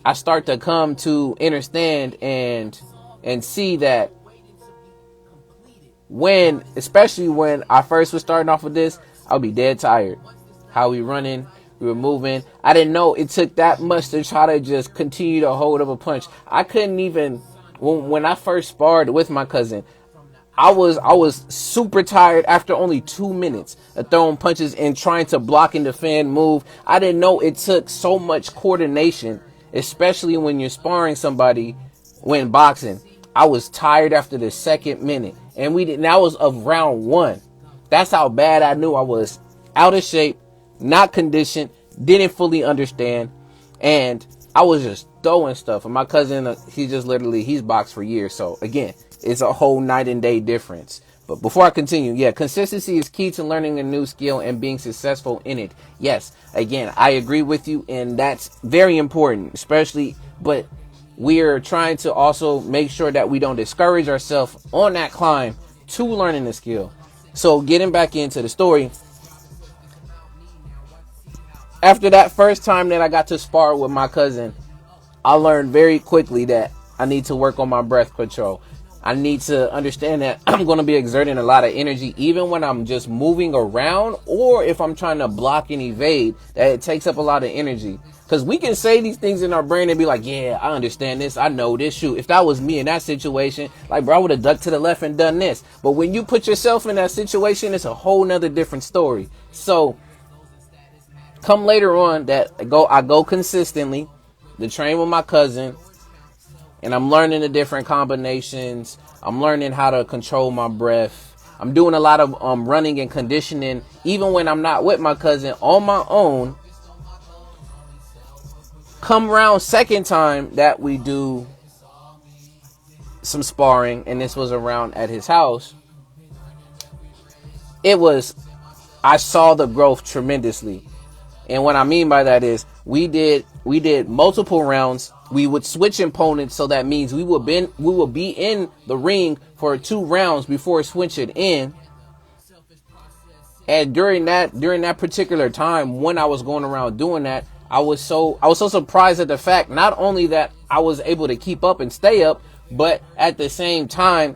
I start to come to understand and see that especially when I first was starting off with this, I'll be dead tired. How we running, we were moving. I didn't know it took that much to try to just continue to hold up a punch. I couldn't even, when I first sparred with my cousin, I was super tired after only 2 minutes of throwing punches and trying to block and defend, move. I didn't know it took so much coordination, especially when you're sparring somebody when boxing. I was tired after the second minute, and that was of round 1. That's how bad I knew I was. Out of shape, not conditioned, didn't fully understand, and I was just throwing stuff. And my cousin, he's boxed for years. So again, it's a whole night and day difference. But before I continue, consistency is key to learning a new skill and being successful in it. Yes, again, I agree with you, and that's very important, especially, but we're trying to also make sure that we don't discourage ourselves on that climb to learning the skill. So getting back into the story, after that first time that I got to spar with my cousin, I learned very quickly that I need to work on my breath control. I need to understand that I'm going to be exerting a lot of energy, even when I'm just moving around, or if I'm trying to block and evade, that it takes up a lot of energy. Because we can say these things in our brain and be like, yeah, I understand this. I know this. Shoot, if that was me in that situation, like, bro, I would have ducked to the left and done this. But when you put yourself in that situation, it's a whole nother different story. So come later on that I go consistently to train with my cousin, and I'm learning the different combinations. I'm learning how to control my breath. I'm doing a lot of running and conditioning, even when I'm not with my cousin, on my own. Come around second time that we do some sparring, and this was around at his house, I saw the growth tremendously. And what I mean by that is we did multiple rounds. We would switch opponents, so that means we will be in the ring for 2 rounds before switching in. And during that particular time, when I was going around doing that, I was so surprised at the fact not only that I was able to keep up and stay up, but at the same time,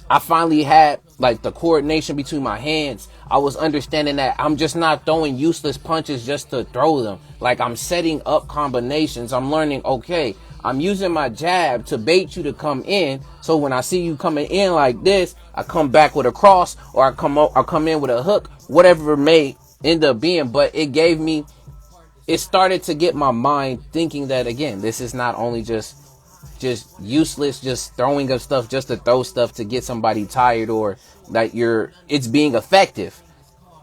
I finally had like the coordination between my hands. I was understanding that I'm just not throwing useless punches just to throw them. Like, I'm setting up combinations. I'm learning, okay, I'm using my jab to bait you to come in. So when I see you coming in like this, I come back with a cross, or I come in with a hook, whatever it may end up being. But it started to get my mind thinking that, again, this is not only just useless, just throwing of stuff just to throw stuff to get somebody tired, or that it's being effective.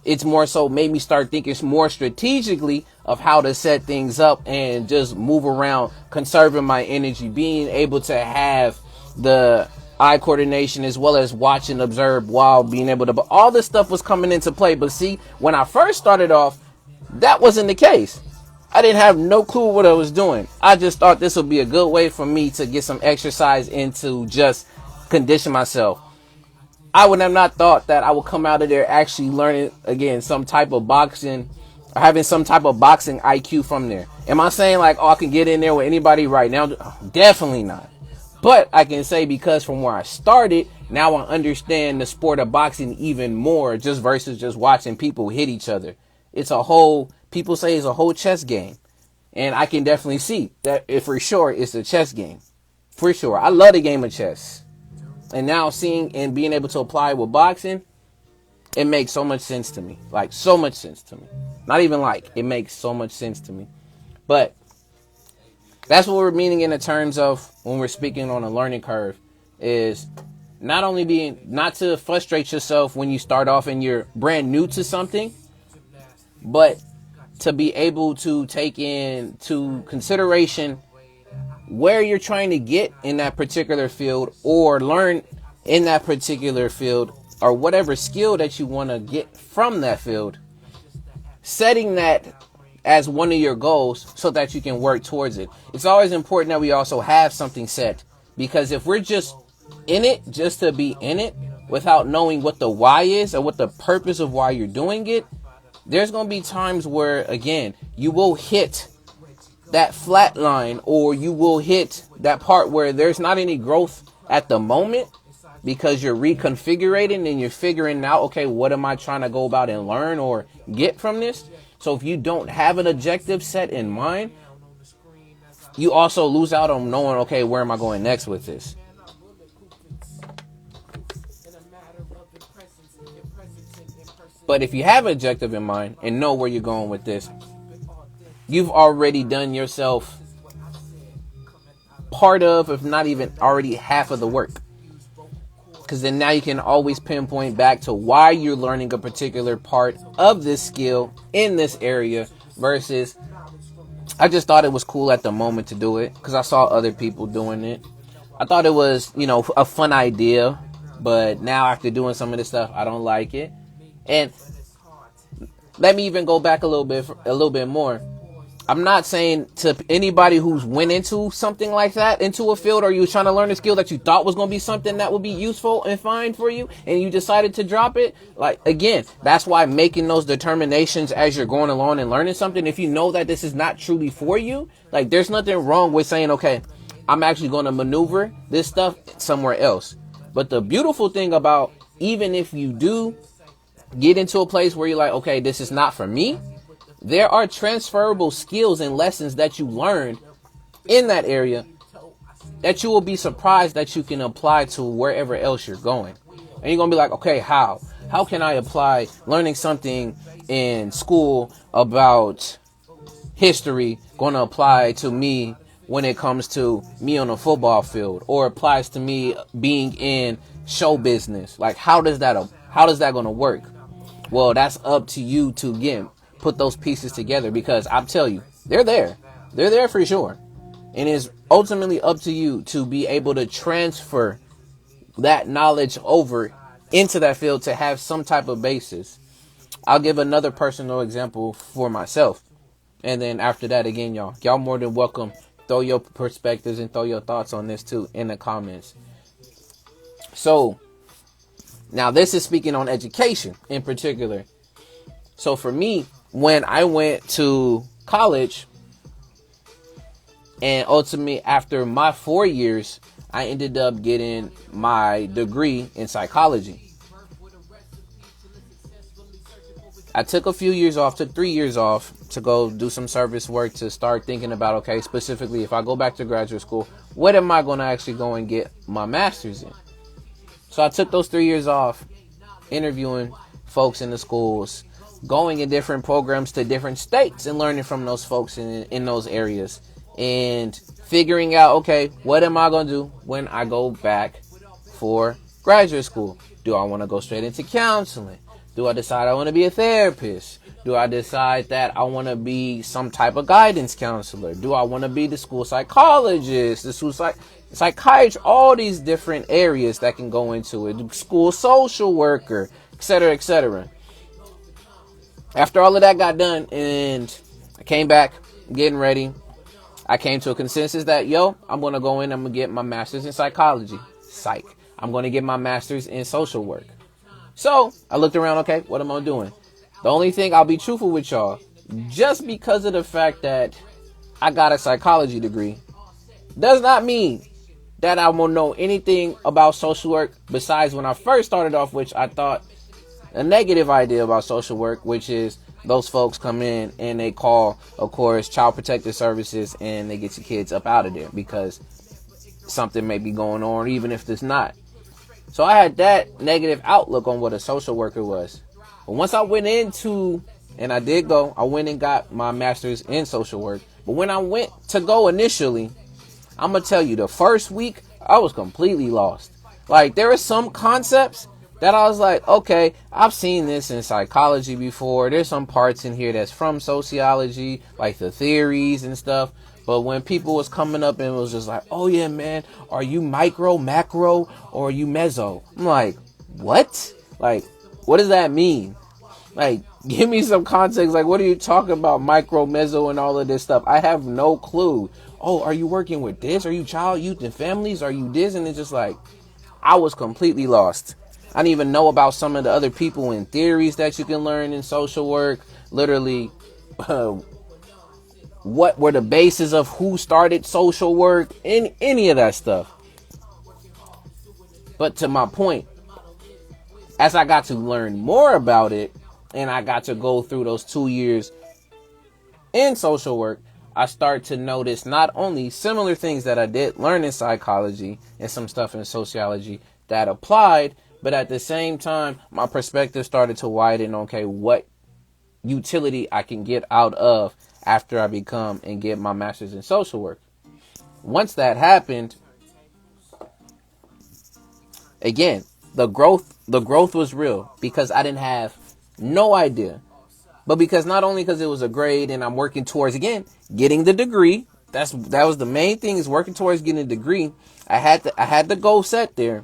It's more so made me start thinking more strategically of how to set things up and just move around, conserving my energy, being able to have the eye coordination as well as watch and observe while being able to, but all this stuff was coming into play. But see, when I first started off, that wasn't the case. I didn't have no clue what I was doing. I just thought this would be a good way for me to get some exercise into just condition myself. I would have not thought that I would come out of there actually learning, again, some type of boxing, or having some type of boxing IQ from there. Am I saying like, oh, I can get in there with anybody right now? Definitely not. But I can say, because from where I started, now I understand the sport of boxing even more, just versus just watching people hit each other. People say it's a whole chess game. And I can definitely see that for sure it's a chess game. For sure. I love the game of chess. And now seeing and being able to apply with boxing, it makes so much sense to me. Like, so much sense to me. Not even like, it makes so much sense to me. But that's what we're meaning in the terms of when we're speaking on a learning curve, is not to frustrate yourself when you start off and you're brand new to something, but to be able to take into consideration where you're trying to get in that particular field, or learn in that particular field, or whatever skill that you want to get from that field, setting that as one of your goals so that you can work towards it. It's always important that we also have something set, because if we're just in it just to be in it without knowing what the why is or what the purpose of why you're doing it, there's going to be times where, again, you will hit that flat line, or you will hit that part where there's not any growth at the moment, because you're reconfiguring and you're figuring out, okay, what am I trying to go about and learn or get from this? So if you don't have an objective set in mind, you also lose out on knowing, okay, where am I going next with this? But if you have an objective in mind and know where you're going with this, you've already done yourself part of, if not even already half of the work. Because then now you can always pinpoint back to why you're learning a particular part of this skill in this area, versus I just thought it was cool at the moment to do it because I saw other people doing it. I thought it was, a fun idea, but now after doing some of this stuff, I don't like it. And let me even go back a little bit more. I'm not saying to anybody who's went into something like that, into a field, or you was trying to learn a skill that you thought was going to be something that would be useful and fine for you, and you decided to drop it. Like, again, that's why making those determinations as you're going along and learning something, if you know that this is not truly for you, like, there's nothing wrong with saying, okay, I'm actually going to maneuver this stuff somewhere else. But the beautiful thing about, even if you do get into a place where you're like, okay, this is not for me, there are transferable skills and lessons that you learned in that area that you will be surprised that you can apply to wherever else you're going. And you're going to be like, okay, how can I apply learning something in school about history going to apply to me when it comes to me on a football field, or applies to me being in show business? Like, how does that going to work? Well, that's up to you to, again, put those pieces together, because I'll tell you, they're there for sure. And it's ultimately up to you to be able to transfer that knowledge over into that field to have some type of basis. I'll give another personal example for myself. And then after that, again, y'all more than welcome. Throw your perspectives and throw your thoughts on this too in the comments. So now this is speaking on education in particular. So for me, when I went to college, and ultimately after my 4 years, I ended up getting my degree in psychology. I took a few years off, took 3 years off to go do some service work, to start thinking about, okay, specifically, if I go back to graduate school, what am I going to actually go and get my master's in? So I took those 3 years off, interviewing folks in the schools, going in different programs to different states and learning from those folks in those areas, and figuring out, okay, what am I going to do when I go back for graduate school? Do I want to go straight into counseling? Do I decide I want to be a therapist? Do I decide that I want to be some type of guidance counselor? Do I want to be the school psychologist, the school psychiatrist? All these different areas that can go into it. School social worker, etc., etc. After all of that got done and I came back, getting ready, I came to a consensus that, I'm going to go in, I'm going to get my master's in psychology. Psych. I'm going to get my master's in social work. So I looked around, okay, what am I doing? The only thing, I'll be truthful with y'all, just because of the fact that I got a psychology degree does not mean that I won't know anything about social work, besides when I first started off, which I thought a negative idea about social work, which is those folks come in and they call, of course, Child Protective Services, and they get your kids up out of there because something may be going on, even if there's not. So I had that negative outlook on what a social worker was. But once I went into, and I went and got my master's in social work. But when I went to go initially, I'm going to tell you, the first week, I was completely lost. Like, there are some concepts that I was like, okay, I've seen this in psychology before. There's some parts in here that's from sociology, like the theories and stuff. But when people was coming up and was just like, oh yeah, man, are you micro, macro, or are you meso? I'm like, what? Like, what does that mean? Like, give me some context. Like, what are you talking about? Micro, meso, and all of this stuff. I have no clue. Oh, are you working with this? Are you child, youth, and families? Are you this? And it's just like, I was completely lost. I didn't even know about some of the other people and theories that you can learn in social work. Literally, what were the bases of who started social work, and any of that stuff. But to my point, as I got to learn more about it, and I got to go through those 2 years in social work, I start to notice not only similar things that I did learn in psychology and some stuff in sociology that applied, but at the same time, my perspective started to widen. Okay, what utility I can get out of after I become and get my master's in social work. Once that happened, again, the growth was real because I didn't have no idea. But because not only because it was a grade and I'm working towards, again, getting the degree. That was the main thing, is working towards getting a degree. I had the goal set there.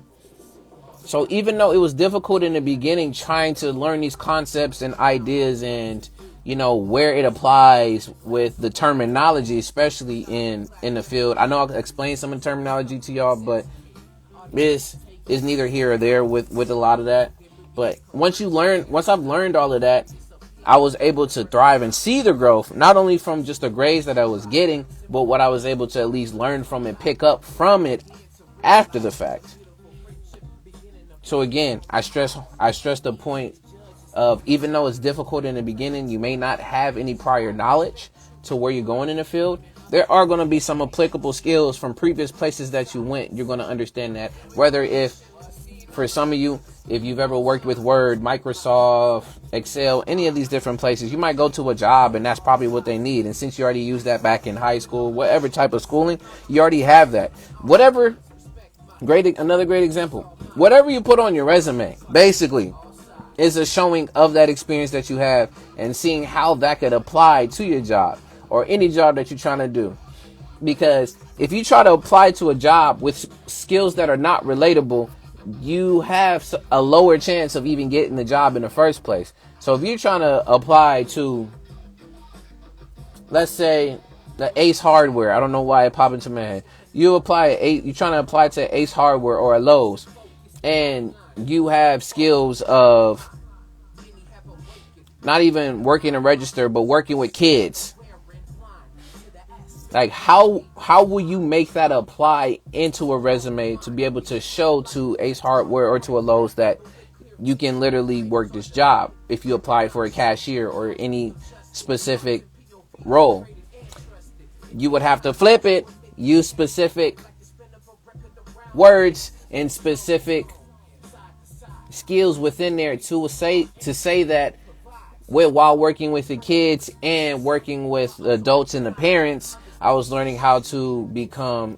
So even though it was difficult in the beginning trying to learn these concepts and ideas and, where it applies with the terminology, especially in the field. I know I'll explain some of the terminology to y'all, but this is neither here or there with a lot of that. But once I've learned all of that, I was able to thrive and see the growth, not only from just the grades that I was getting, but what I was able to at least learn from and pick up from it after the fact. So again, I stress the point of, even though it's difficult in the beginning, you may not have any prior knowledge to where you're going in the field. There are going to be some applicable skills from previous places that you went. You're going to understand that, whether for some of you, if you've ever worked with Word, Microsoft, Excel, any of these different places, you might go to a job and that's probably what they need. And since you already used that back in high school, whatever type of schooling, you already have that. Another great example, whatever you put on your resume, basically, is a showing of that experience that you have and seeing how that could apply to your job or any job that you're trying to do. Because if you try to apply to a job with skills that are not relatable, you have a lower chance of even getting the job in the first place. So if you're trying to apply to, let's say, the A.D.V.I.S. hardware, I don't know why it popped into my head. You're trying to apply to A.D.V.I.S. hardware or a Lowe's, and you have skills of not even working a register, but working with kids. Like, how will you make that apply into a resume to be able to show to A.D.V.I.S. hardware or to a Lowe's that you can literally work this job if you apply for a cashier or any specific role? You would have to flip it, use specific words and specific skills within there to say that while working with the kids and working with the adults and the parents, I was learning how to become,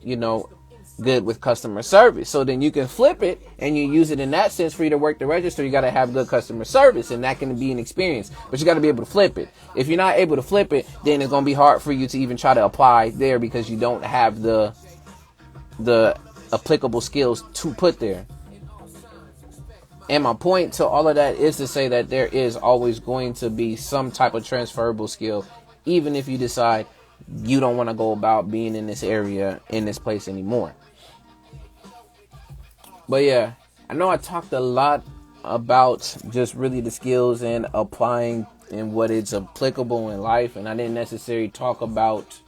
good with customer service. So then you can flip it and you use it in that sense. For you to work the register, you got to have good customer service, and that can be an experience, but you got to be able to flip it. If you're not able to flip it, then it's going to be hard for you to even try to apply there because you don't have the applicable skills to put there. And my point to all of that is to say that there is always going to be some type of transferable skill, even if you decide you don't want to go about being in this area, in this place anymore. But yeah, I know I talked a lot about just really the skills and applying and what is applicable in life, and I didn't necessarily talk about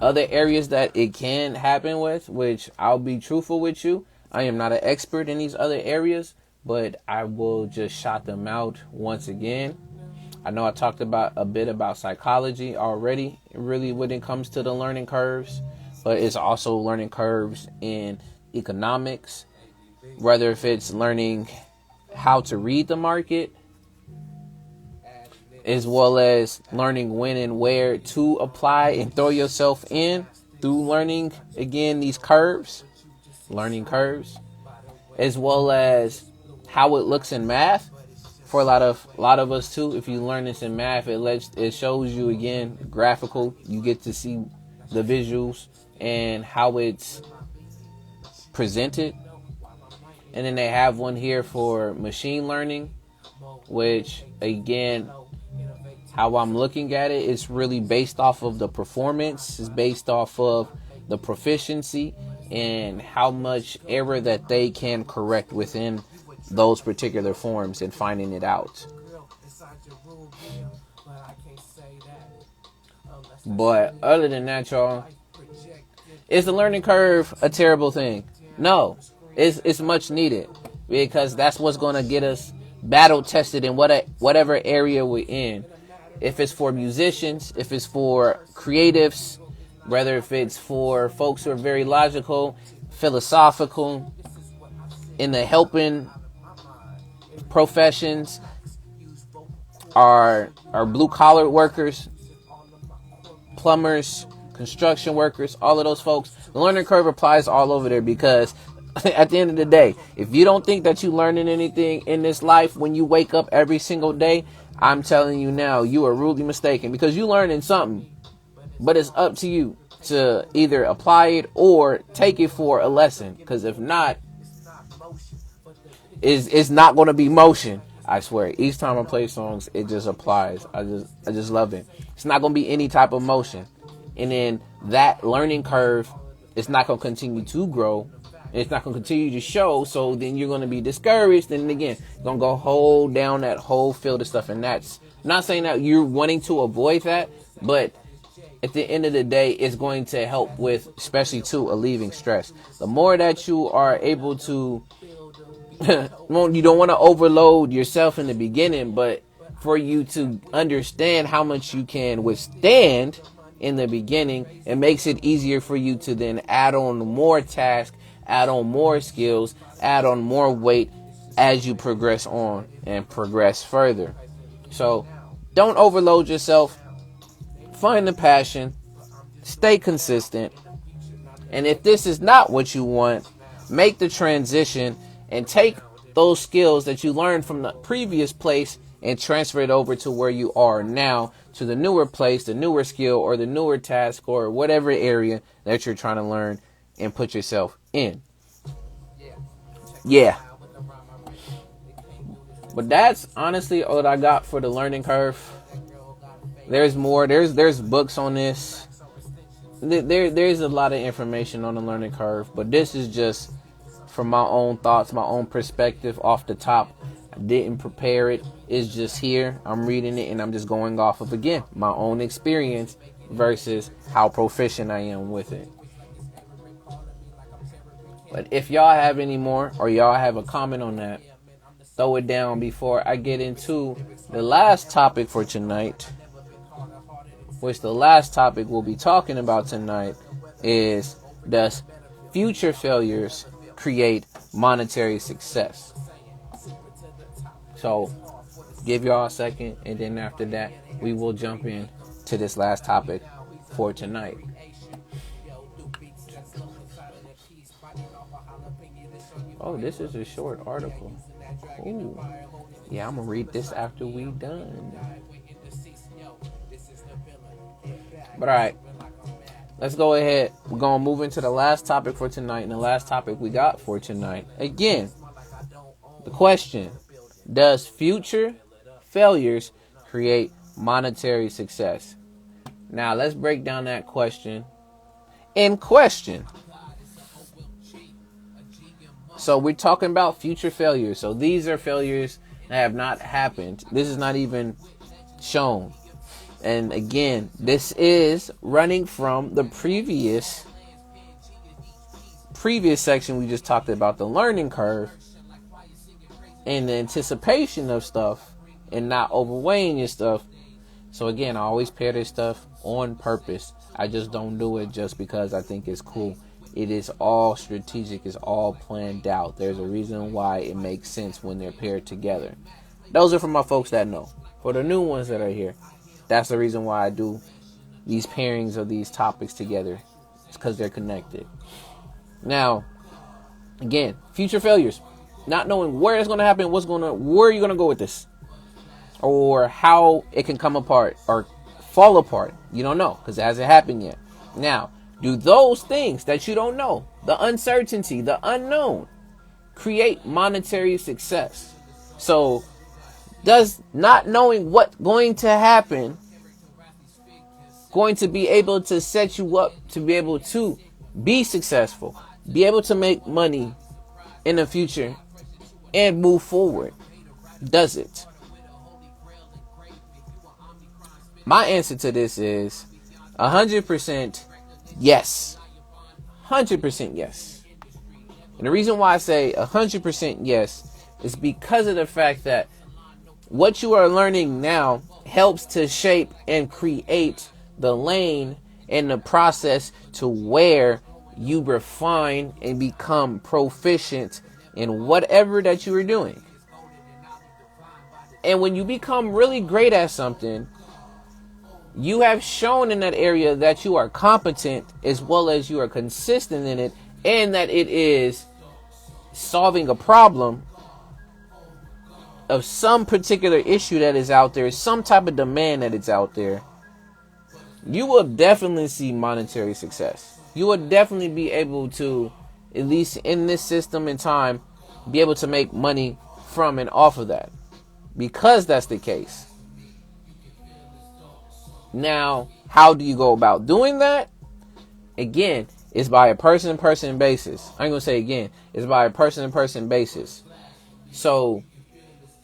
other areas that it can happen with, which I'll be truthful with you. I am not an expert in these other areas, but I will just shout them out once again. I know I talked about a bit about psychology already, really when it comes to the learning curves, but it's also learning curves in economics, whether if it's learning how to read the market, as well as learning when and where to apply and throw yourself in through learning, again, these learning curves, as well as how it looks in math for a lot of us too. If you learn this in math, it shows you, again, graphical. You get to see the visuals and how it's presented. And then they have one here for machine learning, which, again, how I'm looking at it, is really based off of the performance, is based off of the proficiency and how much error that they can correct within those particular forms and finding it out. But other than that, y'all, is the learning curve a terrible thing? No, it's much needed, because that's what's going to get us battle tested in whatever area we're in. If it's for musicians, if it's for creatives, whether if it's for folks who are very logical, philosophical, in the helping professions, are blue collar workers, plumbers, construction workers, all of those folks, the learning curve applies all over there, because at the end of the day, if you don't think that you're learning anything in this life when you wake up every single day, I'm telling you now, you are rudely mistaken, because you're learning something. But it's up to you to either apply it or take it for a lesson, because if not, it's not going to be motion. I swear, each time I play songs, it just applies. I just love it. It's not going to be any type of motion. And then that learning curve is not going to continue to grow. It's not going to continue to show. So then you're going to be discouraged. And again, you're going to go hold down that whole field of stuff. And that's not saying that you're wanting to avoid that, but at the end of the day, it's going to help with, especially too, alleviating stress. The more that you are able to, you don't want to overload yourself in the beginning, but for you to understand how much you can withstand in the beginning, it makes it easier for you to then add on more tasks, add on more skills, add on more weight as you progress on and progress further. So don't overload yourself. Find the passion, stay consistent, and if this is not what you want, make the transition and take those skills that you learned from the previous place and transfer it over to where you are now, to the newer place, the newer skill, or the newer task, or whatever area that you're trying to learn and put yourself in. Yeah. But that's honestly what I got for the learning curve. There's more. There's books on this. There's a lot of information on the learning curve, but this is just from my own thoughts, my own perspective off the top. I didn't prepare it. It's just here. I'm reading it and I'm just going off of, again, my own experience versus how proficient I am with it. But if y'all have any more, or y'all have a comment on that, throw it down before I get into the last topic for tonight. Which the last topic we'll be talking about tonight is, does future failures create monetary success? So give y'all a second, and then after that we will jump in to this last topic for tonight. Oh, this is a short article. Ooh. Yeah, I'm gonna read this after we done. But alright, let's go ahead. We're going to move into the last topic for tonight. And the last topic we got for tonight, again, the question, does future failures create monetary success? Now, let's break down that question in question. So we're talking about future failures. So these are failures that have not happened. This is not even shown. And again, this is running from the previous section. We just talked about the learning curve and the anticipation of stuff and not overweighing your stuff. So again, I always pair this stuff on purpose. I just don't do it just because I think it's cool. It is all strategic. It's all planned out. There's a reason why it makes sense when they're paired together. Those are for my folks that know. For the new ones that are here, that's the reason why I do these pairings of these topics together. It's because they're connected. Now, again, future failures. Not knowing where it's going to happen, where you're going to go with this, or how it can come apart or fall apart. You don't know because it hasn't happened yet. Now, do those things that you don't know, the uncertainty, the unknown, create monetary success? So, does not knowing what's going to happen going to be able to set you up to be able to be successful, be able to make money in the future and move forward? Does it? My answer to this is 100% yes. 100% yes. And the reason why I say 100% yes is because of the fact that what you are learning now helps to shape and create the lane and the process to where you refine and become proficient in whatever that you are doing. And when you become really great at something, you have shown in that area that you are competent as well as you are consistent in it, and that it is solving a problem of some particular issue that is out there, some type of demand that is out there. You will definitely see monetary success. You will definitely be able to, at least in this system and time, be able to make money from and off of that, because that's the case. Now, how do you go about doing that? Again, it's by a person-to-person basis. I ain't gonna say again. It's by a person-to-person basis. So,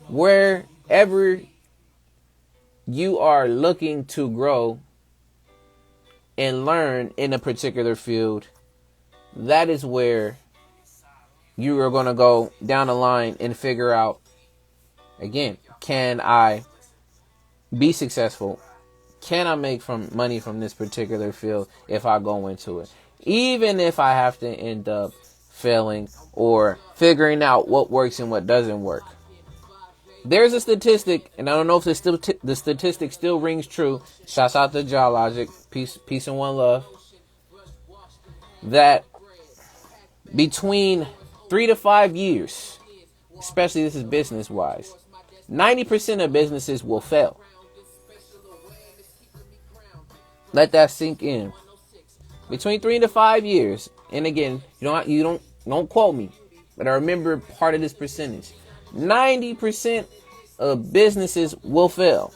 wherever you are looking to grow and learn in a particular field, that is where you are going to go down the line and figure out, again, can I be successful? Can I make money from this particular field if I go into it? Even if I have to end up failing or figuring out what works and what doesn't work. There's a statistic, and I don't know if the statistic still rings true. Shouts out to Logic. Peace and one love. That between 3 to 5 years, especially this is business wise, 90% of businesses will fail. Let that sink in. Between 3 to 5 years, and again, you don't quote me, but I remember part of this percentage. 90% of businesses will fail.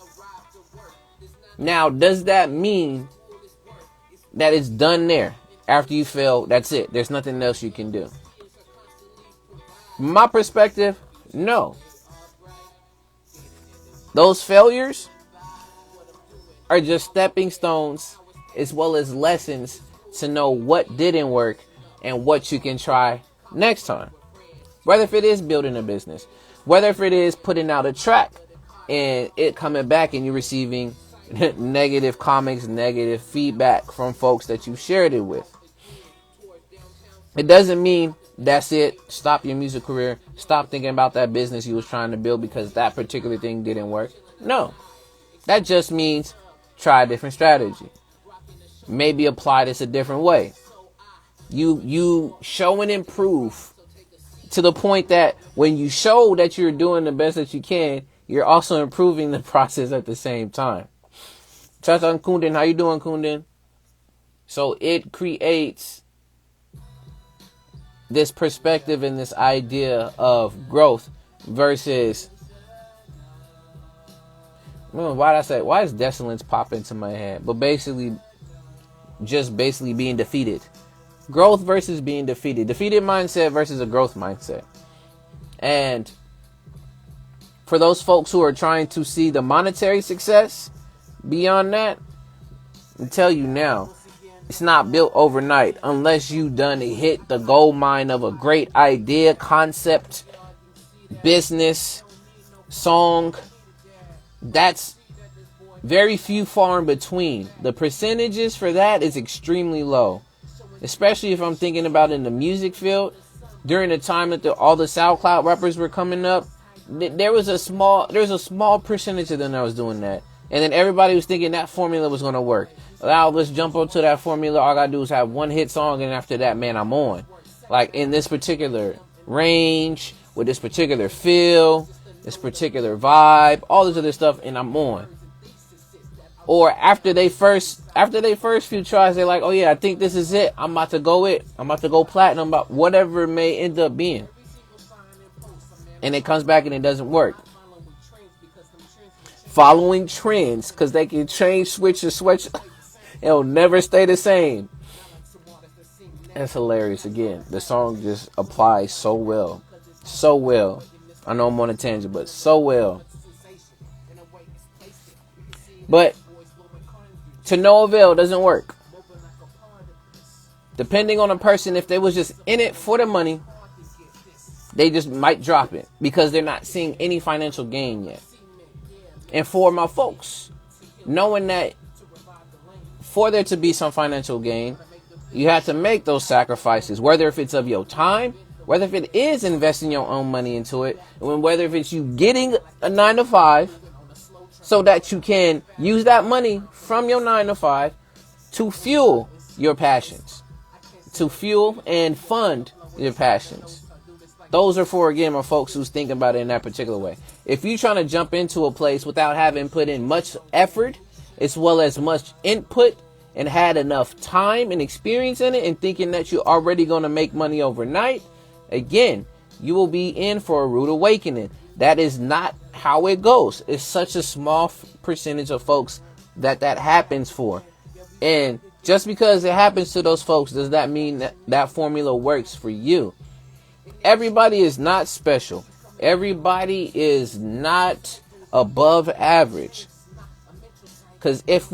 Now, does that mean that it's done there? After you fail, that's it. There's nothing else you can do. From my perspective, no. Those failures are just stepping stones as well as lessons to know what didn't work and what you can try next time. Whether if it is building a business, whether if it is putting out a track and it coming back and you're receiving negative comments, negative feedback from folks that you shared it with. It doesn't mean that's it. Stop your music career. Stop thinking about that business you was trying to build because that particular thing didn't work. No, that just means try a different strategy. Maybe apply this a different way. You show and improve to the point that when you show that you're doing the best that you can, you're also improving the process at the same time. Touch on Kundan. How you doing, Kundan? So it creates this perspective and this idea of growth versus, why is desolence pop into my head? But basically being defeated. Growth versus being defeated. Defeated mindset versus a growth mindset. And for those folks who are trying to see the monetary success beyond that, I tell you now, it's not built overnight unless you done hit the gold mine of a great idea, concept, business, song. That's very few far in between. The percentages for that is extremely low. Especially if I'm thinking about in the music field. During the time that all the SoundCloud rappers were coming up, There's a small percentage of them that was doing that. And then everybody was thinking that formula was going to work. Now let's jump onto that formula. All I got to do is have one hit song, and after that, man, I'm on. Like in this particular range, with this particular feel, this particular vibe, all this other stuff, and I'm on. Or after they first few tries, they're like, oh yeah, I think this is it. I'm about to go platinum, about whatever it may end up being. And it comes back and it doesn't work. Following trends, because they can change, switch, or switch. It'll never stay the same. That's hilarious. Again, the song just applies so well. So well. I know I'm on a tangent, but so well. But to no avail, doesn't work. Depending on a person, if they was just in it for the money, they just might drop it because they're not seeing any financial gain yet. And for my folks, knowing that for there to be some financial gain, you have to make those sacrifices, whether if it's of your time, whether if it is investing your own money into it, and whether if it's you getting a 9 to 5 so that you can use that money from your 9 to 5 to fuel your passions, to fuel and fund your passions. Those are for, again, my folks who's thinking about it in that particular way. If you're trying to jump into a place without having put in much effort, as well as much input, and had enough time and experience in it, and thinking that you're already going to make money overnight, again, you will be in for a rude awakening. That is not how it goes. It's such a small percentage of folks that happens for. And just because it happens to those folks, does that mean that that formula works for you? Everybody is not special. Everybody is not above average. Because if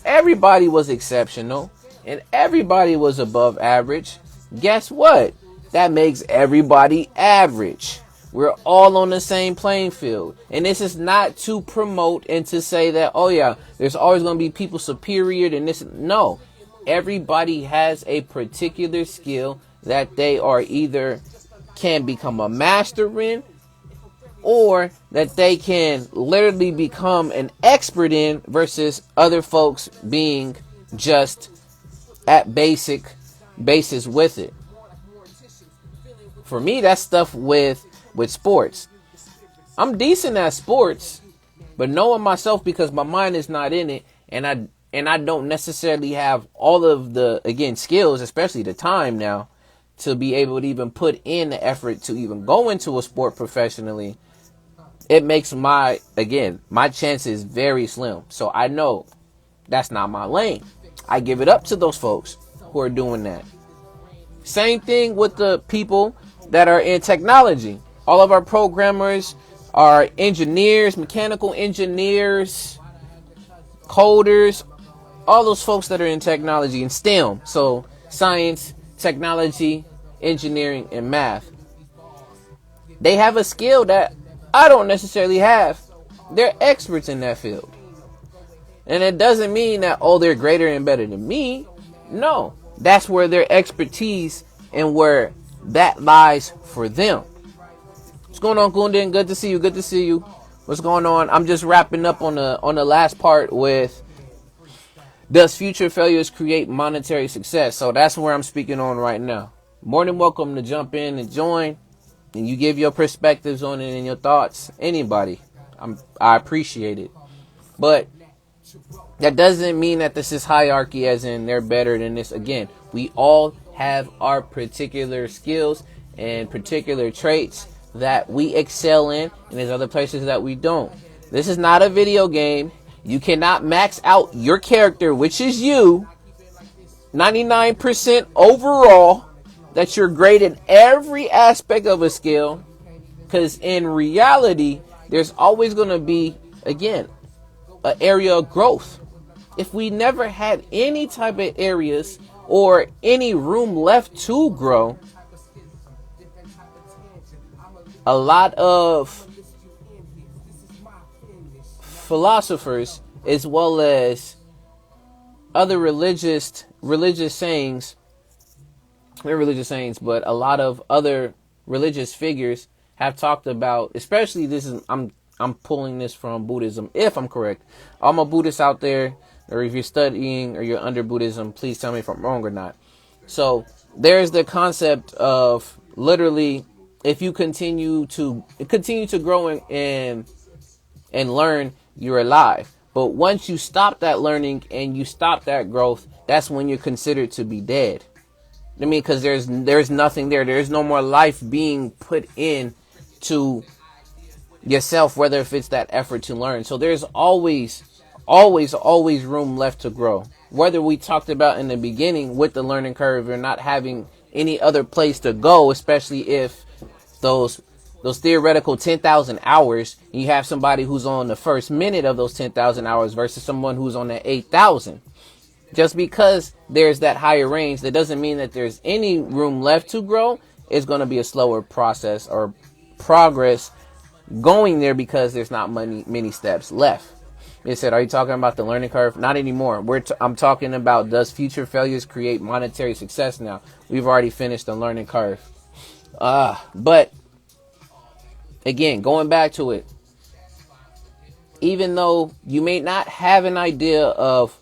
everybody was exceptional and everybody was above average, guess what? That makes everybody average. We're all on the same playing field. And this is not to promote and to say that, oh yeah, there's always going to be people superior than this. No, everybody has a particular skill that they are either can become a master in, or that they can literally become an expert in, versus other folks being just at basis with it. For me, that's stuff with sports. I'm decent at sports, but knowing myself, because my mind is not in it, and I don't necessarily have all of the, again, skills, especially the time now, to be able to even put in the effort to even go into a sport professionally. It makes my chances very slim. So I know that's not my lane. I give it up to those folks who are doing that. Same thing with the people that are in technology. All of our programmers are engineers, mechanical engineers, coders, all those folks that are in technology and STEM. So science, technology, engineering, and math. They have a skill that I don't necessarily have. They're experts in that field. And it doesn't mean that, oh, they're greater and better than me. No, that's where their expertise and where that lies for them. What's going on, Kundan? Good to see you. Good to see you. What's going on? I'm just wrapping up on the last part with, does future failures create monetary success? So that's where I'm speaking on right now. More than welcome to jump in and join, and you give your perspectives on it and your thoughts. Anybody, I appreciate it. But that doesn't mean that this is hierarchy, as in they're better than this. Again, we all have our particular skills and particular traits that we excel in, and there's other places that we don't. This is not a video game. You cannot max out your character, which is you, 99% overall, that you're great in every aspect of a skill. Because in reality, there's always going to be, again, an area of growth. If we never had any type of areas or any room left to grow, a lot of philosophers, as well as other religious sayings, not religious sayings, but a lot of other religious figures have talked about, especially this is I'm pulling this from Buddhism, if I'm correct. I'm a Buddhist out there, or if you're studying or you're under Buddhism, please tell me if I'm wrong or not. So there's the concept of literally, if you continue to grow and learn, you're alive. But once you stop that learning and you stop that growth, that's when you're considered to be dead. I mean, because there's nothing there. There's no more life being put in to yourself, whether if it's that effort to learn. So there's always room left to grow. Whether we talked about in the beginning with the learning curve or not having any other place to go, especially if those theoretical 10,000 hours, you have somebody who's on the first minute of those 10,000 hours versus someone who's on that 8,000. Just because there's that higher range, that doesn't mean that there's any room left to grow. It's going to be a slower process or progress going there because there's not many steps left. They said, are you talking about the learning curve? Not anymore. I'm talking about, does future failures create monetary success now? We've already finished the learning curve. But again, going back to it, even though you may not have an idea of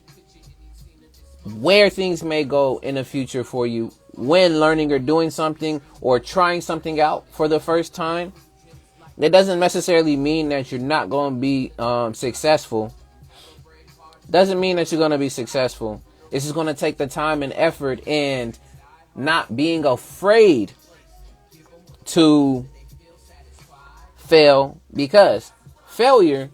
where things may go in the future for you when learning or doing something or trying something out for the first time, that doesn't necessarily mean that you're not going to be successful. Doesn't mean that you're going to be successful. It's just going to take the time and effort and not being afraid to fail, because failure,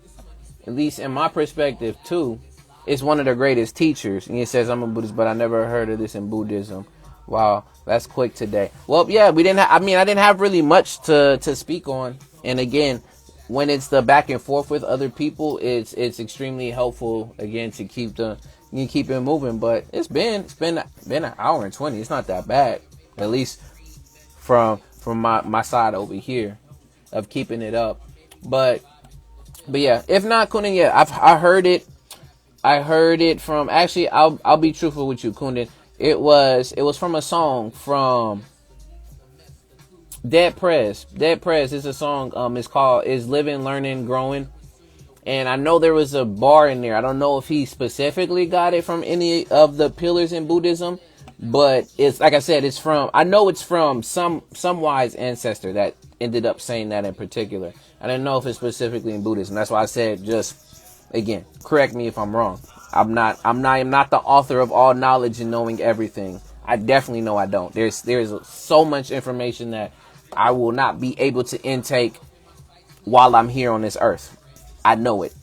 at least in my perspective too, is one of the greatest teachers. And he says, I'm a Buddhist, but I never heard of this in Buddhism. Wow, that's quick today. Well, yeah, I didn't have really much to speak on. And again, when it's the back and forth with other people, it's extremely helpful again to keep it moving. But it's been an hour and 20. It's not that bad, at least from my side over here of keeping it up. But yeah, if not, Kundan, yeah, I heard it. I heard it from, actually, I'll be truthful with you, Kundan. It was from a song from A.D.V.I.S.S. A.D.V.I.S.S is a song. It's called "Is Living, Learning, Growing." And I know there was a bar in there. I don't know if he specifically got it from any of the pillars in Buddhism, but it's, like I said, I know it's from some wise ancestor that ended up saying that in particular. I don't know if it's specifically in Buddhism. That's why I said, just again, correct me if I'm wrong. I'm not the author of all knowledge and knowing everything. I definitely know I don't. There's so much information that I will not be able to intake while I'm here on this earth. I know it.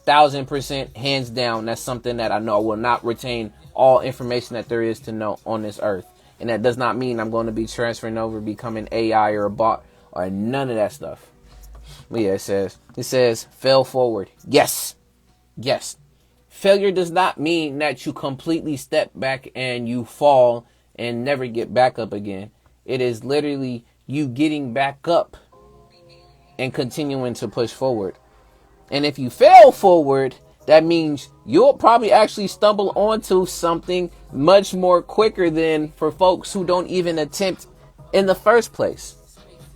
1,000% hands down. That's something that I know. I will not retain all information that there is to know on this earth. And that does not mean I'm going to be transferring over, becoming AI or a bot or none of that stuff. But yeah, it says fail forward. Yes. Failure does not mean that you completely step back and you fall and never get back up again. It is literally you getting back up and continuing to push forward. And if you fail forward, that means you'll probably actually stumble onto something much more quicker than for folks who don't even attempt in the first place.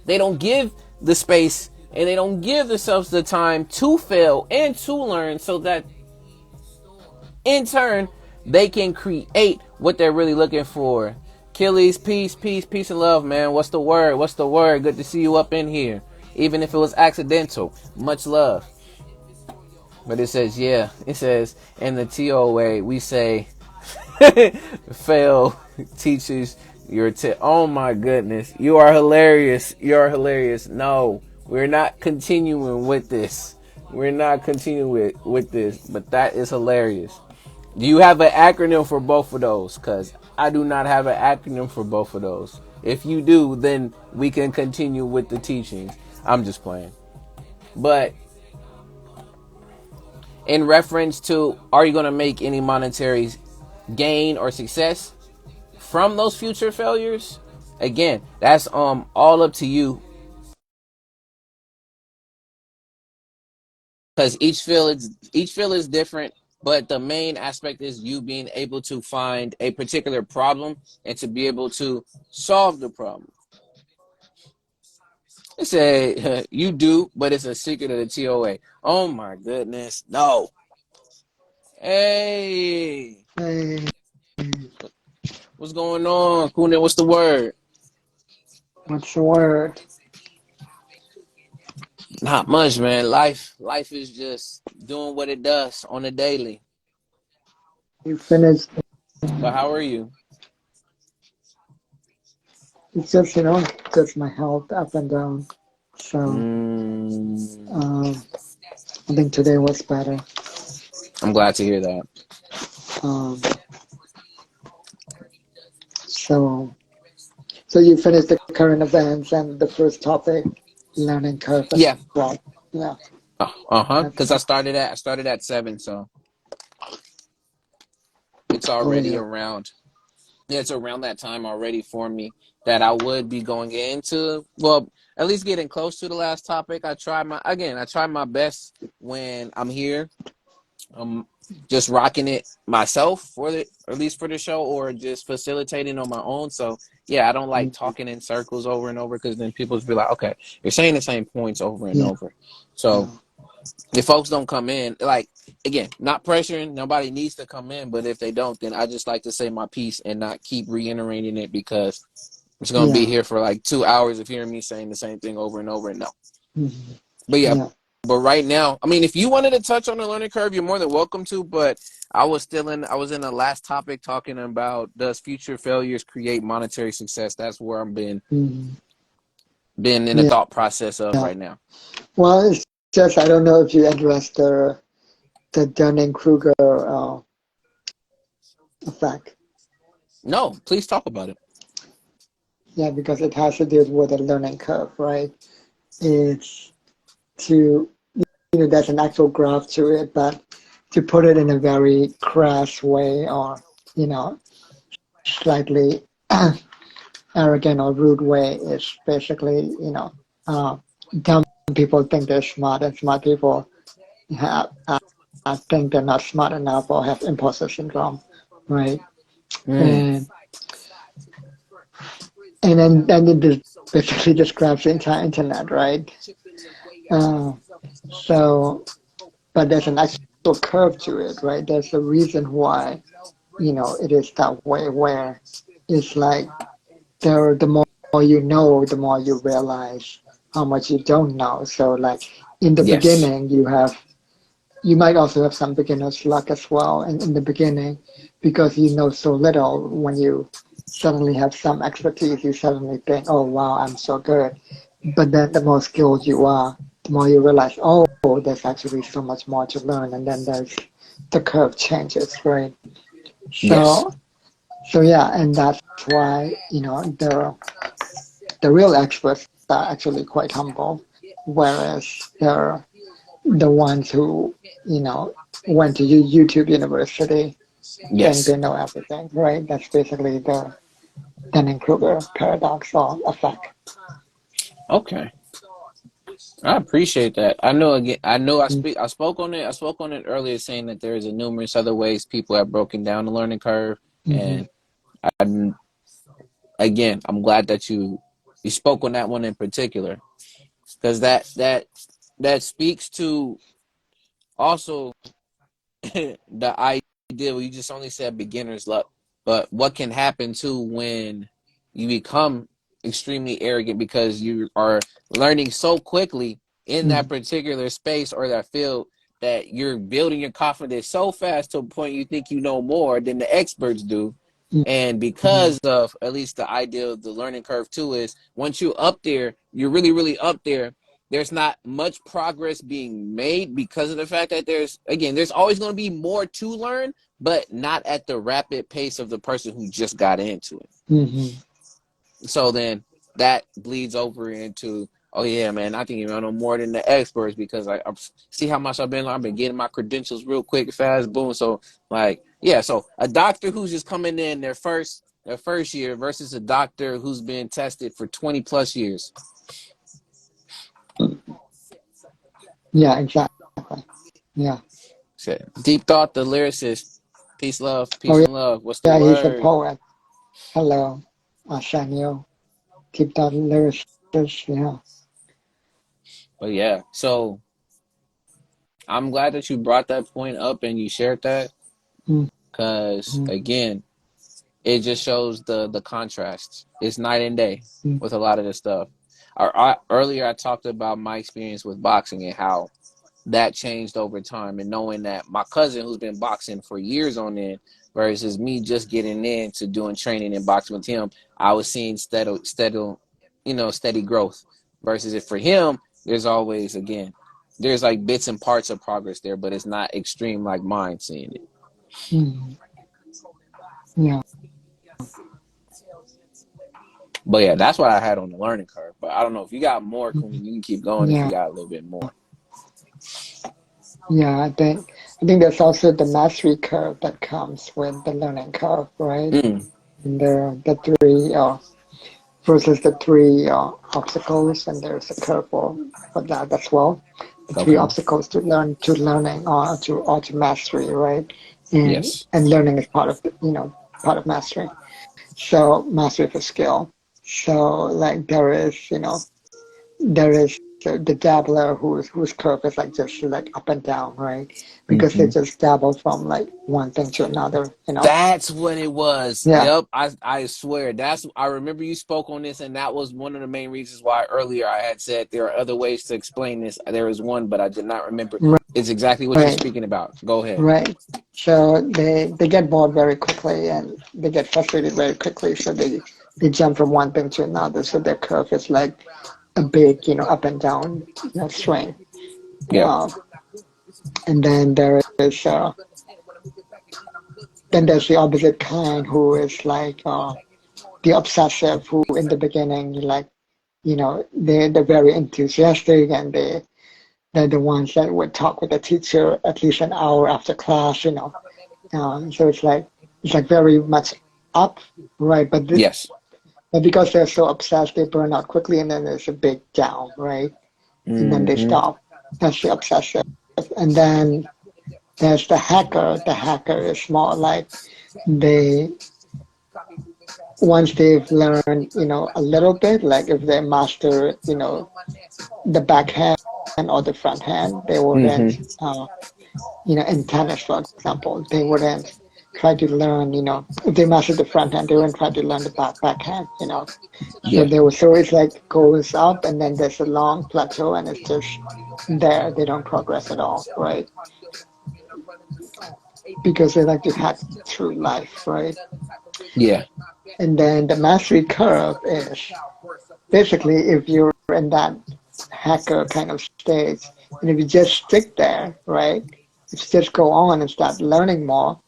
They don't give the space and they don't give themselves the time to fail and to learn, so that in turn they can create what they're really looking for. Achilles, peace and love, man. What's the word? Good to see you up in here. Even if it was accidental. Much love. But it says, in the TOA, we say, fail teaches your oh my goodness. You are hilarious. No, we're not continuing with this. But that is hilarious. Do you have an acronym for both of those? Because I do not have an acronym for both of those. If you do, then we can continue with the teachings. I'm just playing. But in reference to, are you going to make any monetary gain or success from those future failures? Again, that's all up to you, because each field is different. But the main aspect is you being able to find a particular problem and to be able to solve the problem. It said you do, but it's a secret of the TOA. Oh my goodness, no. Hey, Hey, what's going on, Kundan? What's the word? what's the word? Not much, man. Life is just doing what it does on a daily. You finished. But how are you? It's just, just my health up and down. So, Mm, um, I think today was better. I'm glad to hear that. Um, so, so you finished the current events and the first topic, learning curve as Yeah. well. Yeah, Uh-huh. that's Because I started at 7, so it's oh already yeah. around. Yeah, it's around that time already for me that I would be going into. Well, at least getting close to the last topic. I try my best when I'm here. Just rocking it myself for the, or at least for the show, or just facilitating on my own. So yeah, I don't like Mhm. talking in circles over and over because then people just be like, okay, you're saying the same points over and Yeah, over. So if folks don't come in, like again, not pressuring, nobody needs to come in, but if they don't, then I just like to say my piece and not keep reiterating it because it's gonna be yeah, here for like 2 hours of hearing me saying the same thing over and over and no. mhm, But yeah, yeah, but right now, I mean, if you wanted to touch on the learning curve, you're more than welcome to. But I was in the last topic talking about does future failures create monetary success? That's where I'm mhm, been in the yeah. thought process of right now. Well, it's just I don't know if you addressed the Dunning-Kruger effect. No, please talk about it. Yeah, because it has to do with the learning curve, right? It's to, there's an actual graph to it, but to put it in a very crass way or, you know, slightly arrogant or rude way is basically, dumb people think they're smart and smart people have, think they're not smart enough or have imposter syndrome, right? Mm, And then it just basically describes the entire internet, right? Uh, so, but there's an actual curve to it, right? There's a reason why, it is that way where it's like the more you know, the more you realize how much you don't know. So like in the yes. beginning, you might also have some beginner's luck as well. And in the beginning, because you know so little, when you suddenly have some expertise, you suddenly think, oh, wow, I'm so good. But then the more skilled you are, the more you realize, oh, there's actually so much more to learn. And then the curve changes, right? Yes. So, so yeah, and that's why, the real experts are actually quite humble, whereas the ones who, went to YouTube University think Yes. they know everything, right? That's basically the Dunning-Kruger paradox or effect. Okay. I appreciate that. I know again. I know. Mm, I spoke on it. I spoke on it earlier, saying that there is a numerous other ways people have broken down the learning curve, mhm, and I, again, I'm glad that you spoke on that one in particular because that speaks to also the idea where you just only said beginner's luck, but what can happen too when you become extremely arrogant because you are learning so quickly in that mhm, particular space or that field that you're building your confidence so fast to a point you think you know more than the experts do. And mhm, because of at least the idea of the learning curve too is once you up there, you're really, really up there, there's not much progress being made because of the fact that there's always going to be more to learn, but not at the rapid pace of the person who just got into it. mhm, So then that bleeds over into, oh yeah, man, I think I know more than the experts because I see how much I've been getting my credentials real quick, fast, boom. So like, yeah, so a doctor who's just coming in their first year versus a doctor who's been tested for 20 plus years. mhm. Yeah, exactly. Yeah. Shit. Deep Thought, the lyricist. Peace Oh, and love. What's the yeah, he's a word? poet. Hello, Samuel. Keep that lyricist. Yeah. But yeah, so I'm glad that you brought that point up and you shared that because Mm-hmm. again, it just shows the contrast. It's night and day with a lot of this stuff. Earlier, I talked about my experience with boxing and how that changed over time, and knowing that my cousin, who's been boxing for years on end, versus me just getting into doing training and boxing with him, I was seeing steady growth. Versus if for him, there's always again, there's like bits and parts of progress there, but it's not extreme like mine seeing it. Mm-hmm. Yeah, But yeah, that's what I had on the learning curve. But I don't know if you got more, Kunin. You can keep going if you yeah, got a little bit more. yeah. I think there's also the mastery curve that comes with the learning curve, right? Mm, And the three versus the three obstacles, and there's a curve for that as well. The three okay. obstacles to learning or to mastery, right? And Yes. and learning is part of part of mastery. So mastery of a skill. So like there is the dabbler whose curve is like just like up and down, right? Because they Mm-hmm. just dabble from like one thing to another. That's what it was. Yeah, Yep, I swear. I remember you spoke on this, and that was one of the main reasons why earlier I had said there are other ways to explain this. There is one, but I did not remember. It's exactly what you're right, speaking about. Go ahead. right. So they get bored very quickly and they get frustrated very quickly. So they jump from one thing to another. So their curve is like a big up and down swing. Yeah. Uh, and then there's the opposite kind who is like the obsessive who in the beginning like they're very enthusiastic and they're the ones that would talk with the teacher at least an hour after class. So it's like very much up, right? Yes. But because they're so obsessed, they burn out quickly, and then there's a big down, right? And then they Mm-hmm. stop. That's the obsessive. And then there's the hacker. The hacker is more like they once they've learned, a little bit, like if they master, the backhand or the front hand, they wouldn't, Mm-hmm. in tennis, for example, they wouldn't try to learn, if they master the front hand, they wouldn't try to learn the backhand. So Yeah. so it's like goes up and then there's a long plateau and it's just there. They don't progress at all, right? Because they like to hack through life, right? Yeah. And then the mastery curve is basically if you're in that hacker kind of stage, and if you just stick there, right? If you just go on and start learning more,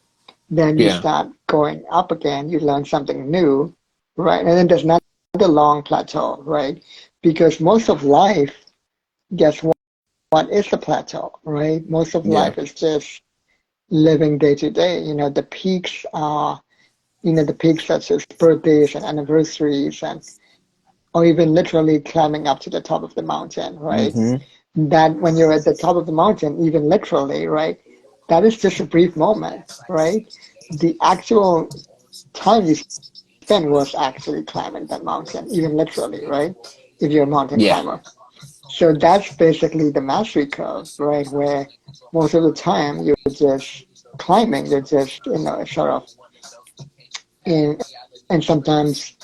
then you Yeah. start going up again, you learn something new, right? And then there's another long plateau, right? Because most of life, guess what is the plateau, right? Most of Yeah. life is just living day to day. The peaks such as birthdays and anniversaries and or even literally climbing up to the top of the mountain, right? Mm-hmm. That when you're at the top of the mountain, even literally, right? That is just a brief moment, right? The actual time you spent was actually climbing that mountain, even literally, right? If you're a mountain Yeah. climber. So that's basically the mastery curve, right? Where most of the time you're just climbing, you're just, sort of in, and sometimes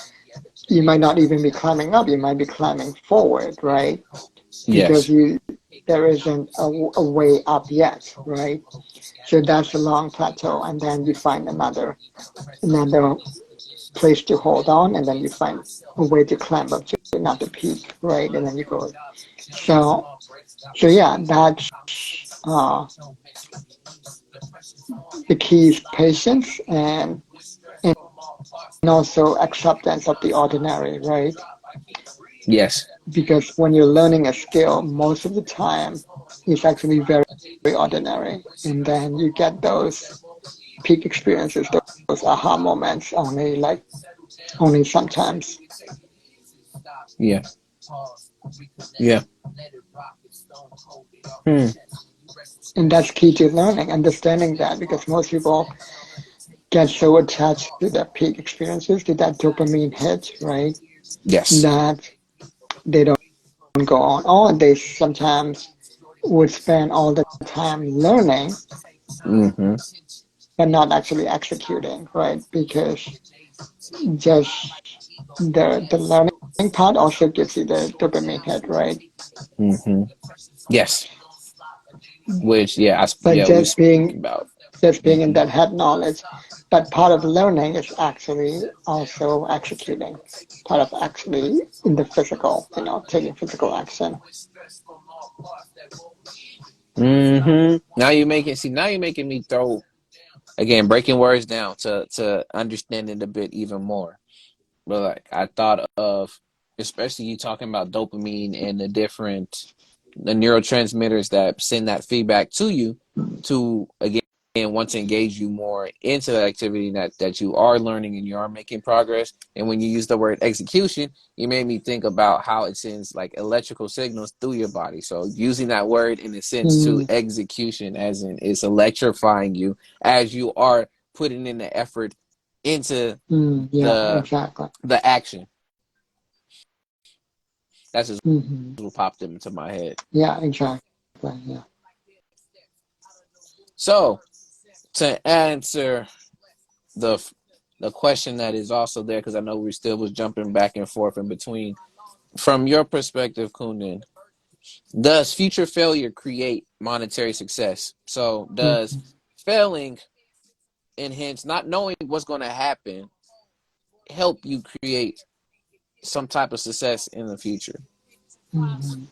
you might not even be climbing up, you might be climbing forward, right? Because Yes. there isn't a way up yet, right? So that's a long plateau, and then you find another place to hold on, and then you find a way to climb up to another peak, right? And then you go. So yeah, that's uh, the key is patience and also acceptance of the ordinary, right? Yes. Because when you're learning a skill, most of the time it's actually very, very ordinary, and then you get those peak experiences, those aha moments only sometimes. Yeah. Yeah. Hmm. And that's key to learning, understanding that, because most people get so attached to their peak experiences, to that dopamine hit, right? Yes. That they don't go on, or they sometimes would spend all the time learning Mm-hmm. but not actually executing, right? Because just the learning part also gives you the dopamine hit, right? Mm-hmm. Yes. Which, yeah, But we speak about. just being in Mm-hmm. that head knowledge. But part of learning is actually also executing. Part of actually in the physical, taking physical action. Mm-hmm. Now you're making me throw again, breaking words down to understand it a bit even more. But like I thought of, especially you talking about dopamine and the neurotransmitters that send that feedback to you to again want to engage you more into the activity that you are learning and you are making progress. And when you use the word execution, you made me think about how it sends like electrical signals through your body. So using that word in a sense to Mm, execution, as in it's electrifying you as you are putting in the effort into yeah, the exactly. the action. That's just Hmm. what popped into my head. Yeah, exactly. Yeah. So to answer the the question that is also there, because I know we still was jumping back and forth in between. From your perspective, Kundan, does future failure create monetary success? So does Hmm. failing and hence not knowing what's going to happen help you create some type of success in the future? Hmm.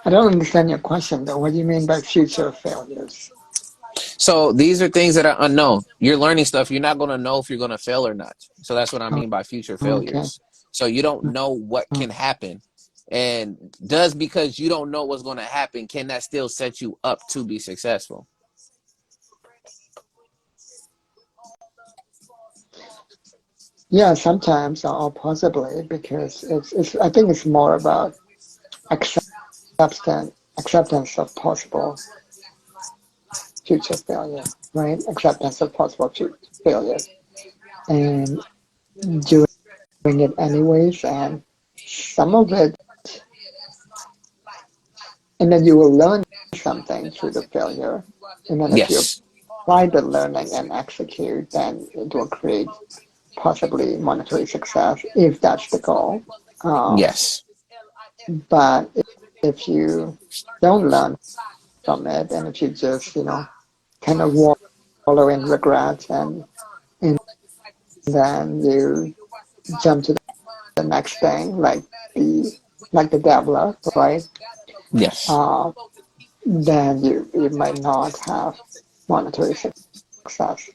I don't understand your question though. What do you mean by future failures? So these are things that are unknown. You're learning stuff. You're not going to know if you're going to fail or not. So that's what I Oh, mean by future okay. failures. So you don't know what can happen. And does because you don't know what's going to happen, can that still set you up to be successful? Yeah, sometimes or possibly because it's I think it's more about acceptance of possible future failure, right? Acceptance of possible future failures and doing it anyways. And some of it, and then you will learn something through the failure. And then if you Yes. apply the learning and execute, then it will create possibly monetary success if that's the goal. Um, Yes. but if you don't learn from it, and if you just, kind of wallow in regrets and then you jump to the next thing, the like the dabbler, right? Yes. Uh, then you might not have monetary success.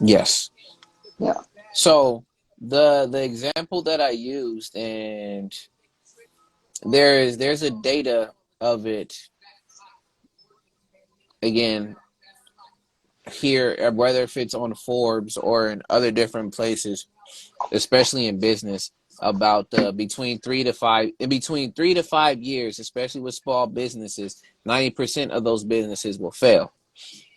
Yes. Yeah. So the example that I used, and there's a data of it again here, whether if it's on Forbes or in other different places, especially in business, about between 3 to 5 years, especially with small businesses, 90% of those businesses will fail.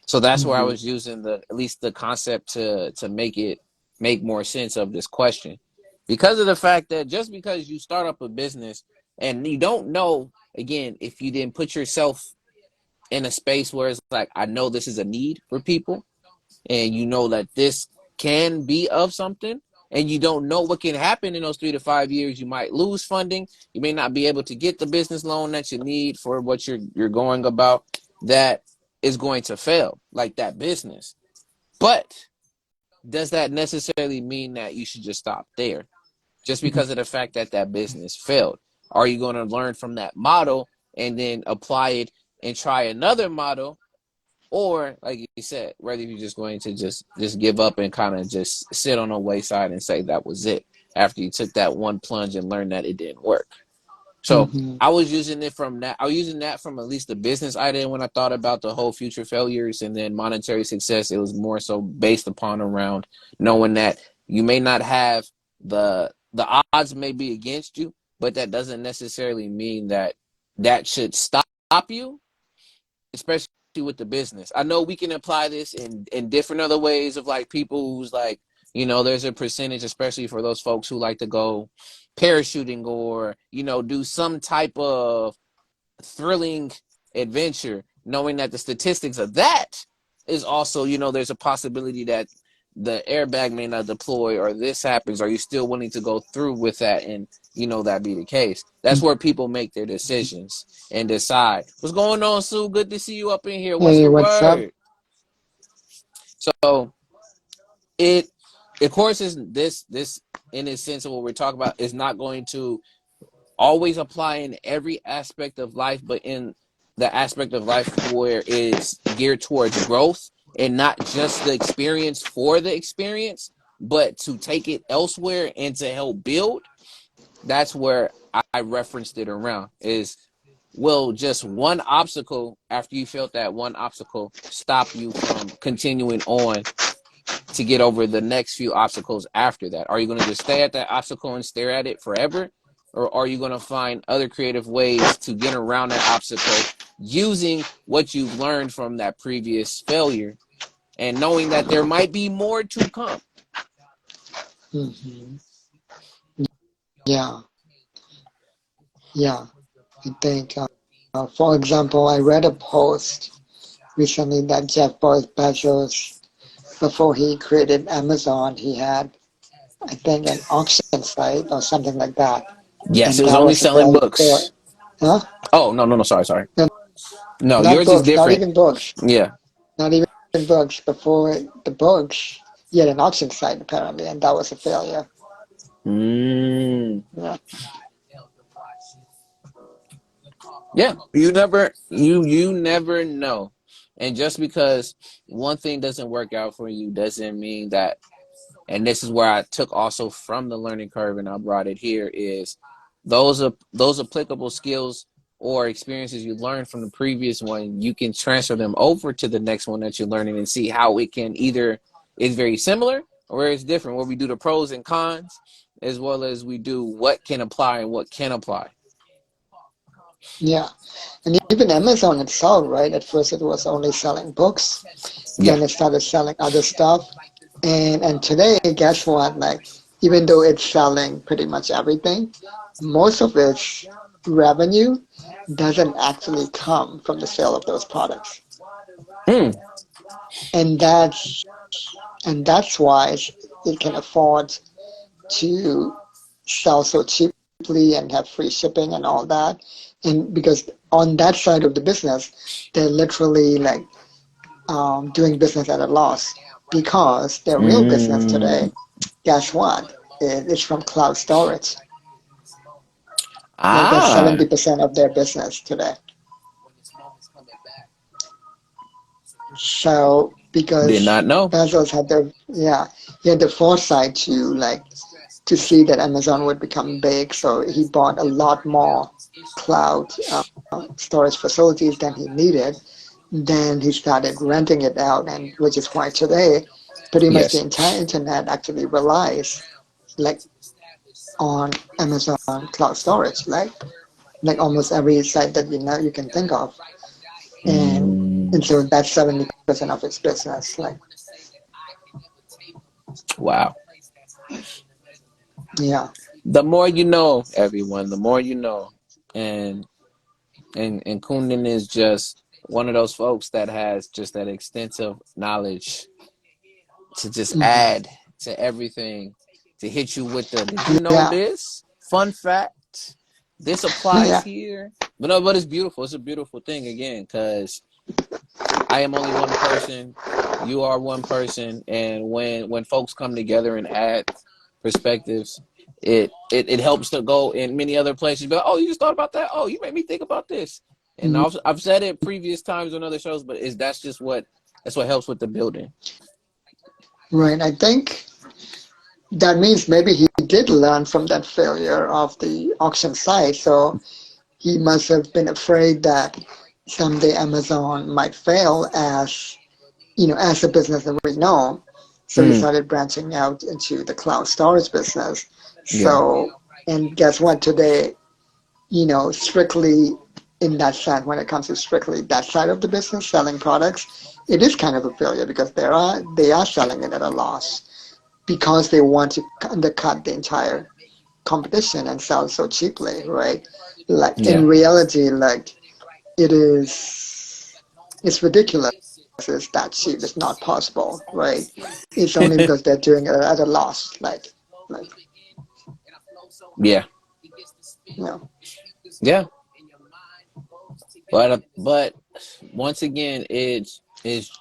So that's where I Hmm. was using the at least the concept to make more sense of this question, because of the fact that just because you start up a business and you don't know again if you didn't put yourself in a space where it's like I know this is a need for people and you know that this can be of something and you don't know what can happen in those 3 to 5 years. You might lose funding. You may not be able to get the business loan that you need for what you're going about. That is going to fail, like that business. But does that necessarily mean that you should just stop there? Just because of the fact that that business failed? Are you going to learn from that model and then apply it and try another model, or like you said, whether you're just going to just give up and kind of just sit on the wayside and say that was it after you took that one plunge and learned that it didn't work? So Hmm. I was using it from that. I was using that from at least the business idea when I thought about the whole future failures, and then monetary success. It was more so based upon around knowing that you may not have the odds may be against you, but that doesn't necessarily mean that that should stop you, especially with the business. I know we can apply this in different other ways of like people who's like There's a percentage, especially for those folks who like to go parachuting or, do some type of thrilling adventure, knowing that the statistics of that is also, there's a possibility that the airbag may not deploy or this happens. Are you still willing to go through with that? And, that be the case. That's where people make their decisions and decide. What's going on, Sue? Good to see you up in here. What's Hey, the what's up? word? So it, of course, is this in a sense of what we're talking about is not going to always apply in every aspect of life, but in the aspect of life where it's geared towards growth and not just the experience for the experience, but to take it elsewhere and to help build. That's where I referenced it around is, will just one obstacle after you felt that one obstacle stop you from continuing on to get over the next few obstacles after that? Are you going to just stay at that obstacle and stare at it forever? Or are you going to find other creative ways to get around that obstacle using what you've learned from that previous failure and knowing that there might be more to come? Hmm. Yeah, yeah. I think, for example, I read a post recently that Jeff Bezos, before he created Amazon, he had, I think, an auction site or something like that, Yes, it and was that only was a selling failure for, books. huh? Oh, no, no, no. Sorry, sorry. No, No, not yours is books, not different. even books, Yeah. not even books. Before the books, he had an auction site apparently, and that was a failure. Mm. Yeah, Yeah, you never know. And just because one thing doesn't work out for you doesn't mean that, and this is where I took also from the learning curve and I brought it here, is those applicable skills or experiences you learned from the previous one, you can transfer them over to the next one that you're learning and see how it can either is very similar or it's different, where we do the pros and cons as well as we do what can apply and what can apply. yeah. And even Amazon itself, right? At first, it was only selling books. Yeah. Then it started selling other stuff. And today, guess what? Like, even though it's selling pretty much everything, most of its revenue doesn't actually come from the sale of those products. Hmm. And that's why it can afford to sell so cheaply and have free shipping and all that. And because on that side of the business, they're literally like doing business at a loss because their real business Mm. today, guess what? It's from cloud storage. Like that's Ah, 70% of their business today. So did because not know. Bezos had the yeah, he had the foresight to like to see that Amazon would become big, so he bought a lot more cloud storage facilities than he needed. Then he started renting it out, and which is why today, pretty much the Yes. entire internet actually relies like on Amazon cloud storage, like almost every site that you know you can think of, and Mm. and so that's 70% of its business. Like, Wow. yeah, The more you know, everyone, the more you know. And and Kundan is just one of those folks that has just that extensive knowledge to just hmm, add to everything, to hit you with the did you know yeah, this? Fun fact. This applies yeah, here. But no, but it's beautiful. It's a beautiful thing again, because I am only one person. You are one person, and when folks come together and add perspectives, it helps to go in many other places. But oh, you just thought about that. Oh, you made me think about this. And mhm, I've said it previous times on other shows, but is that's what helps with the building. right. I think that means maybe he did learn from that failure of the auction site. So he must have been afraid that someday Amazon might fail as a business that we know. So he Mm, started branching out into the cloud storage business. yeah. So, and guess what? Today, strictly in that side, when it comes to strictly that side of the business, selling products, it is kind of a failure because they are selling it at a loss. because they want to undercut the entire competition and sell so cheaply, right? Like in Yeah. reality, like it is, it's ridiculous. It's that cheap. It's not possible, right? It's only because they're doing it at a loss. Like Yeah. you know, Yeah. But once again, it's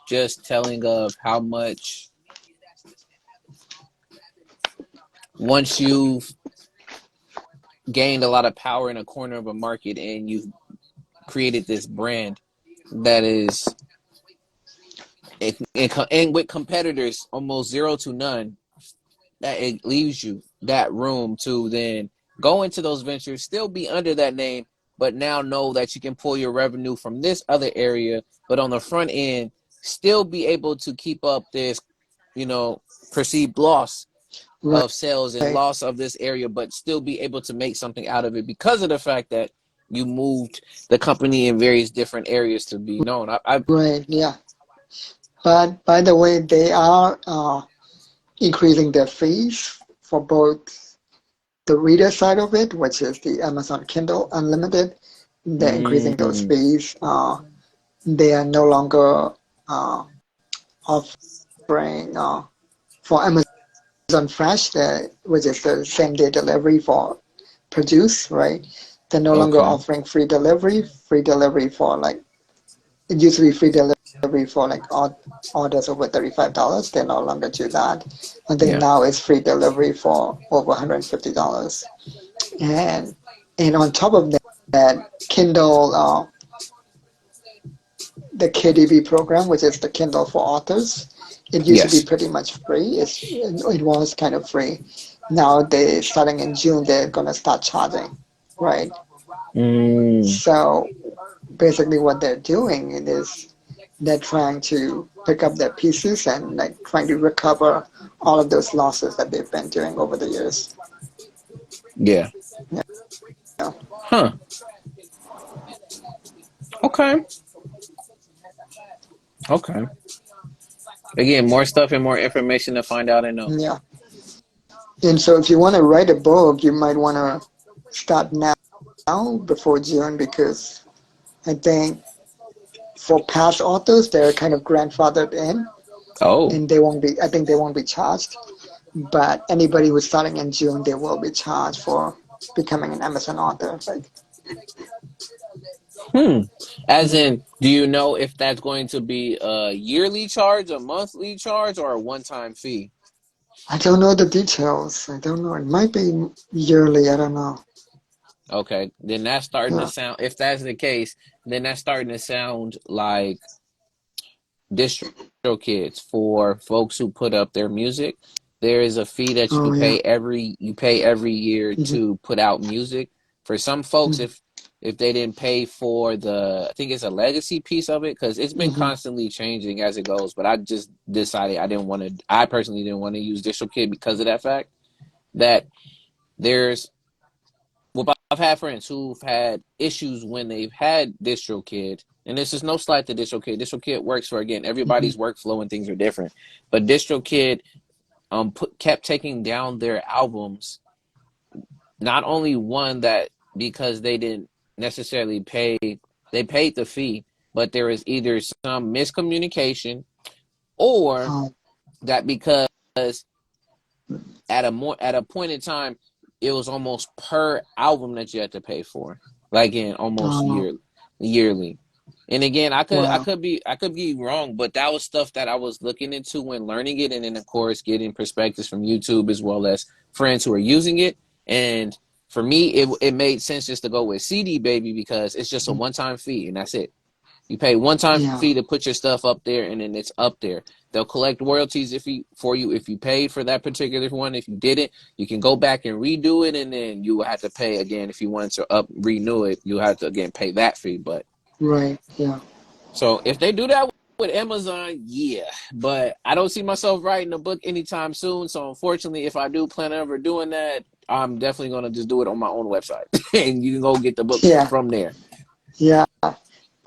just telling of how much once you've gained a lot of power in a corner of a market and you've created this brand that is and with competitors almost zero to none, that it leaves you that room to then go into those ventures, still be under that name, but now know that you can pull your revenue from this other area, but on the front end, still be able to keep up this, you know, perceived loss right, of sales and loss of this area, but still be able to make something out of it because of the fact that you moved the company in various different areas to be known. I right, yeah. But by the way, they are increasing their fees for both the reader side of it, which is the Amazon Kindle Unlimited. They're increasing those mm, fees. They are no longer offering for Amazon Fresh, which is the same day delivery for produce, right? They're no longer okay, offering free delivery for like, it used to be free delivery for like orders over $35. They no longer do that. And then yeah, now it's free delivery for over $150. And and on top of that, Kindle, the KDV program, which is the Kindle for authors, it used to be yes, pretty much free. It was kind of free. Now they starting in June, they're gonna start charging, right? mm, So basically, what they're doing is they're trying to pick up their pieces and like trying to recover all of those losses that they've been doing over the years. yeah, You know? huh, okay, okay. Again, more stuff and more information to find out and know. Yeah. And so if you want to write a book, you might want to start now before June because I think for past authors, they're kind of grandfathered in Oh, and they won't be, I think they won't be charged. But anybody who's starting in June, they will be charged for becoming an Amazon author. Like, hmm. As yeah. in, do you know if that's going to be a yearly charge, a monthly charge, or a one-time fee? I don't know the details. I don't know. It might be yearly. I don't know. Okay, then that's starting to Yeah. sound. If that's the case, then that's starting to sound like distro kids for folks who put up their music. There is a fee that Oh, yeah. you pay every year Hmm. to put out music. For some folks, Hmm. if they didn't pay for the, I think it's a legacy piece of it because it's been Hmm. constantly changing as it goes. But I just decided I didn't want to. I personally didn't want to use DistroKid because of that fact that there's well, I've had friends who've had issues when they've had DistroKid, and this is no slight to DistroKid. DistroKid works for again Hmm. everybody's workflow and things are different, but DistroKid kept taking down their albums. Not only one that because they didn't necessarily pay, they paid the fee, but there is either some miscommunication or Oh, that because at a point in time, it was almost per album that you had to pay for, like in almost oh, yearly. And again, wow. I could be wrong, but that was stuff that I was looking into when learning it, and then of course getting perspectives from YouTube as well as friends who are using it. And for me, it made sense just to go with CD Baby because it's just a one time fee and that's it. You pay one time Yeah, fee to put your stuff up there, and then it's up there. They'll collect royalties for you if you paid for that particular one. If you didn't, you can go back and redo it, and then you will have to pay again if you wanted to renew it. You have to again pay that fee. But right. Yeah, so if they do that with Amazon, yeah. But I don't see myself writing a book anytime soon. So unfortunately, if I do plan on ever doing that, I'm definitely gonna just do it on my own website, and you can go get the book yeah, from there. yeah.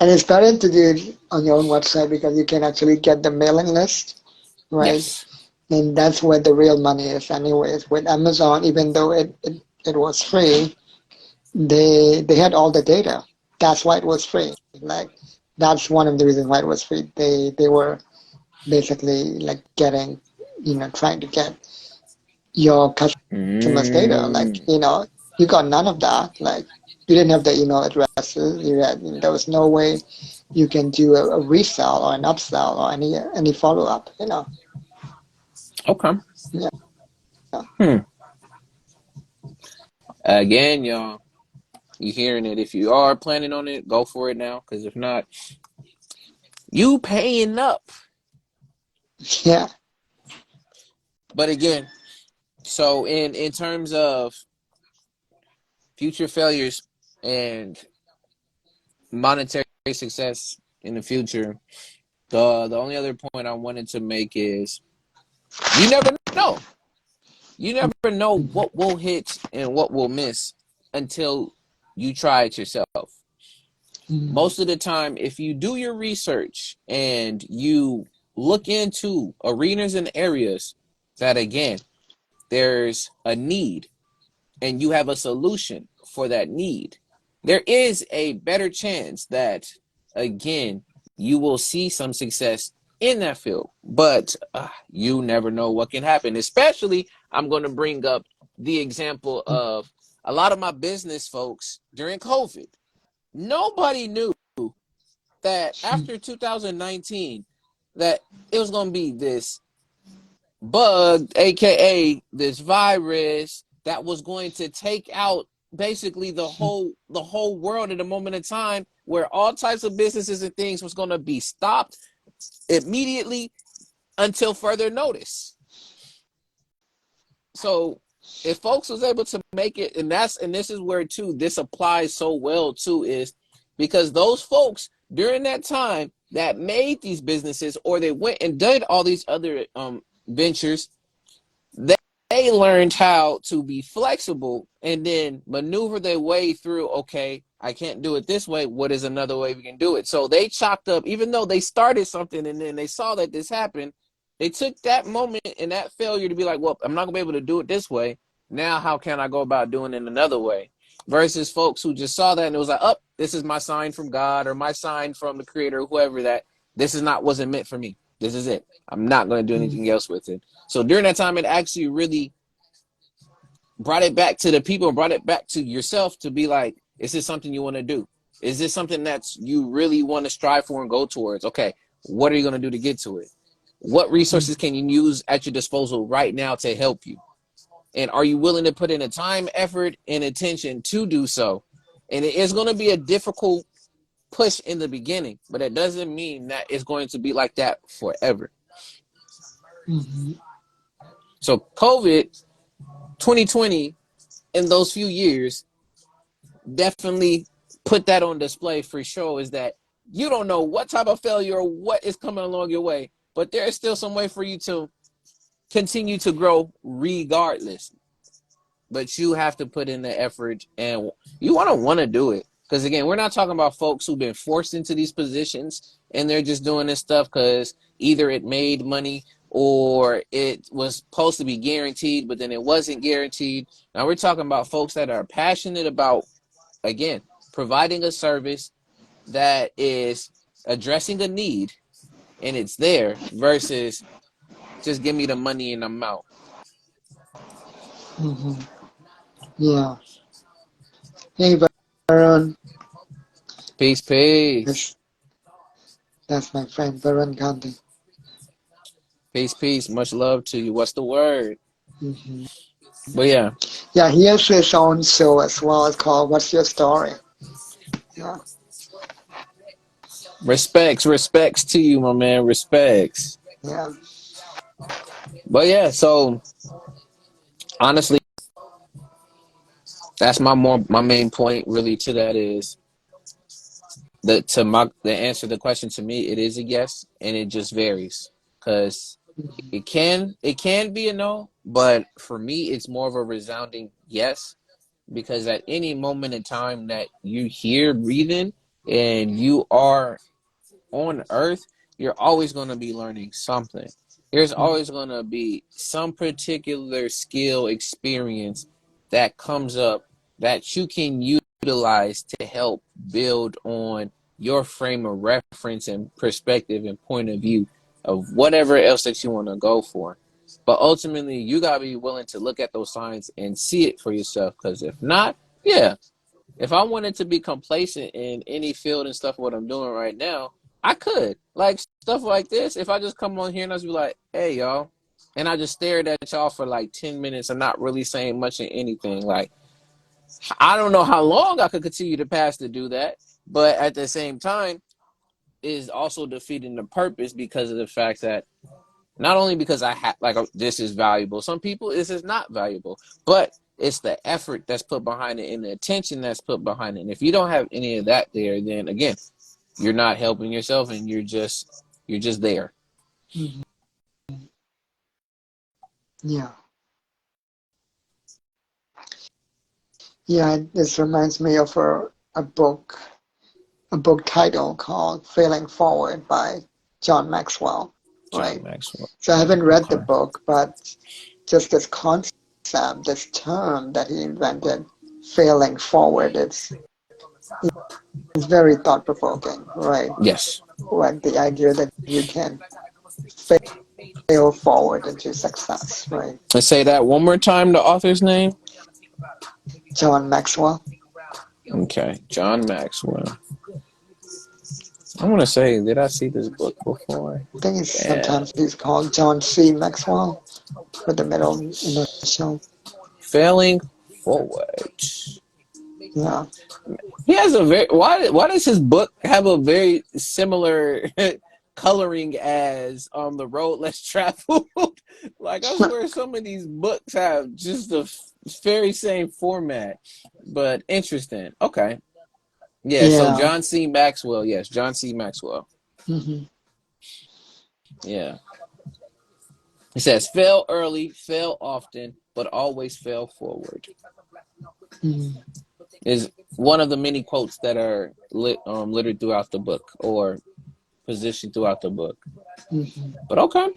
And it's better to do it on your own website because you can actually get the mailing list, right? Yes. And that's where the real money is anyways. With Amazon, even though it was free, they had all the data. That's why it was free. Like that's one of the reasons why it was free. They were basically like getting, trying to get your customers' data. Like, Mm. you got none of that. Like you didn't have the email addresses. There was no way you can do a resell or an upsell or any follow up. Okay. Yeah. Hmm. Again, y'all, you hearing it. If you are planning on it, go for it now. Because if not, you paying up. Yeah. But again, so in terms of future failures and monetary success in the future, the only other point I wanted to make is you never know. You never know what will hit and what will miss until you try it yourself. Mm-hmm. Most of the time, if you do your research and you look into arenas and areas that, again, there's a need and you have a solution for that need, there is a better chance that, again, you will see some success in that field. But you never know what can happen. Especially, I'm going to bring up the example of a lot of my business folks during COVID. Nobody knew that after 2019 that it was going to be this bug, aka this virus, that was going to take out basically the whole world at a moment in time where all types of businesses and things was going to be stopped immediately until further notice. So if folks was able to make it, and this is where too this applies so well too, is because those folks during that time that made these businesses or they went and did all these other ventures, they, they learned how to be flexible and then maneuver their way through. Okay, I can't do it this way, what is another way we can do it? So they chopped up, even though they started something and then they saw that this happened, they took that moment and that failure to be like, well, I'm not gonna be able to do it this way. Now how can I go about doing it another way? Versus folks who just saw that and it was like, oh, this is my sign from God or my sign from the creator, whoever, that this is not wasn't meant for me. This is it. I'm not going to do anything else with it. So during that time, it actually really brought it back to the people, brought it back to yourself to be like, is this something you want to do? Is this something that's you really want to strive for and go towards? Okay, what are you going to do to get to it? What resources can you use at your disposal right now to help you? And are you willing to put in the time, effort, and attention to do so? And it is going to be a difficult push in the beginning, but it doesn't mean that it's going to be like that forever. Mm-hmm. So COVID 2020 in those few years definitely put that on display for sure, is that you don't know what type of failure or what is coming along your way, but there is still some way for you to continue to grow regardless. But you have to put in the effort and you want to do it. Because again, we're not talking about folks who've been forced into these positions and they're just doing this stuff because either it made money or it was supposed to be guaranteed, but then it wasn't guaranteed. Now we're talking about folks that are passionate about, again, providing a service that is addressing a need and it's there versus just give me the money and I'm out. Mm-hmm. Yeah. Hey, Baron. Peace, peace. That's, that's my friend, Baron Gandhi. Peace, peace. Much love to you. What's the word? Mm-hmm. But yeah, Yeah, he has his own show as well. It's called What's Your Story? Yeah. respects to you, my man. Respects. Yeah. But yeah, so honestly, that's my main point really to that is the answer to the question to me, it is a yes, and it just varies because Mm-hmm. it can be a no, but for me, it's more of a resounding yes because at any moment in time that you hear breathing and you are on earth, you're always going to be learning something. there's Mhm. always going to be some particular skill experience that comes up that you can utilize to help build on your frame of reference and perspective and point of view of whatever else that you want to go for. But ultimately, you got to be willing to look at those signs and see it for yourself. Because if not, yeah, if I wanted to be complacent in any field and stuff, what I'm doing right now, I could. Like stuff like this, if I just come on here and I just be like, hey, y'all, and I just stared at y'all for like 10 minutes and not really saying much of anything, like, I don't know how long I could continue to pass to do that. But at the same time, is also defeating the purpose because of the fact that not only because I have like this is valuable, some people this is not valuable, but it's the effort that's put behind it and the attention that's put behind it. And if you don't have any of that there, then again, you're not helping yourself and you're just there. Mhm. Yeah. Yeah, this reminds me of a book title called Failing Forward by John Maxwell, John right? Maxwell. So I haven't read the Okay. book, but just this concept, this term that he invented, failing forward, it's very thought-provoking, right? Yes. Like the idea that you can fail forward into success, right? Let's say that one more time, the author's name. John Maxwell. Okay. John Maxwell. I want to say, did I see this book before? I think it's Yeah. sometimes he's called John C. Maxwell with the middle initial. Failing forward. Yeah. He has a very why does his book have a very similar coloring as The Road Less Traveled? Like I swear some of these books have just the very same format. But interesting. Okay. Yeah, so Yeah. John C. Maxwell, yes, John C. Maxwell. Hmm. Yeah. He says fail early, fail often, but always fail forward. Hmm. Is one of the many quotes that are littered throughout the book or positioned throughout the book. Hmm. But okay.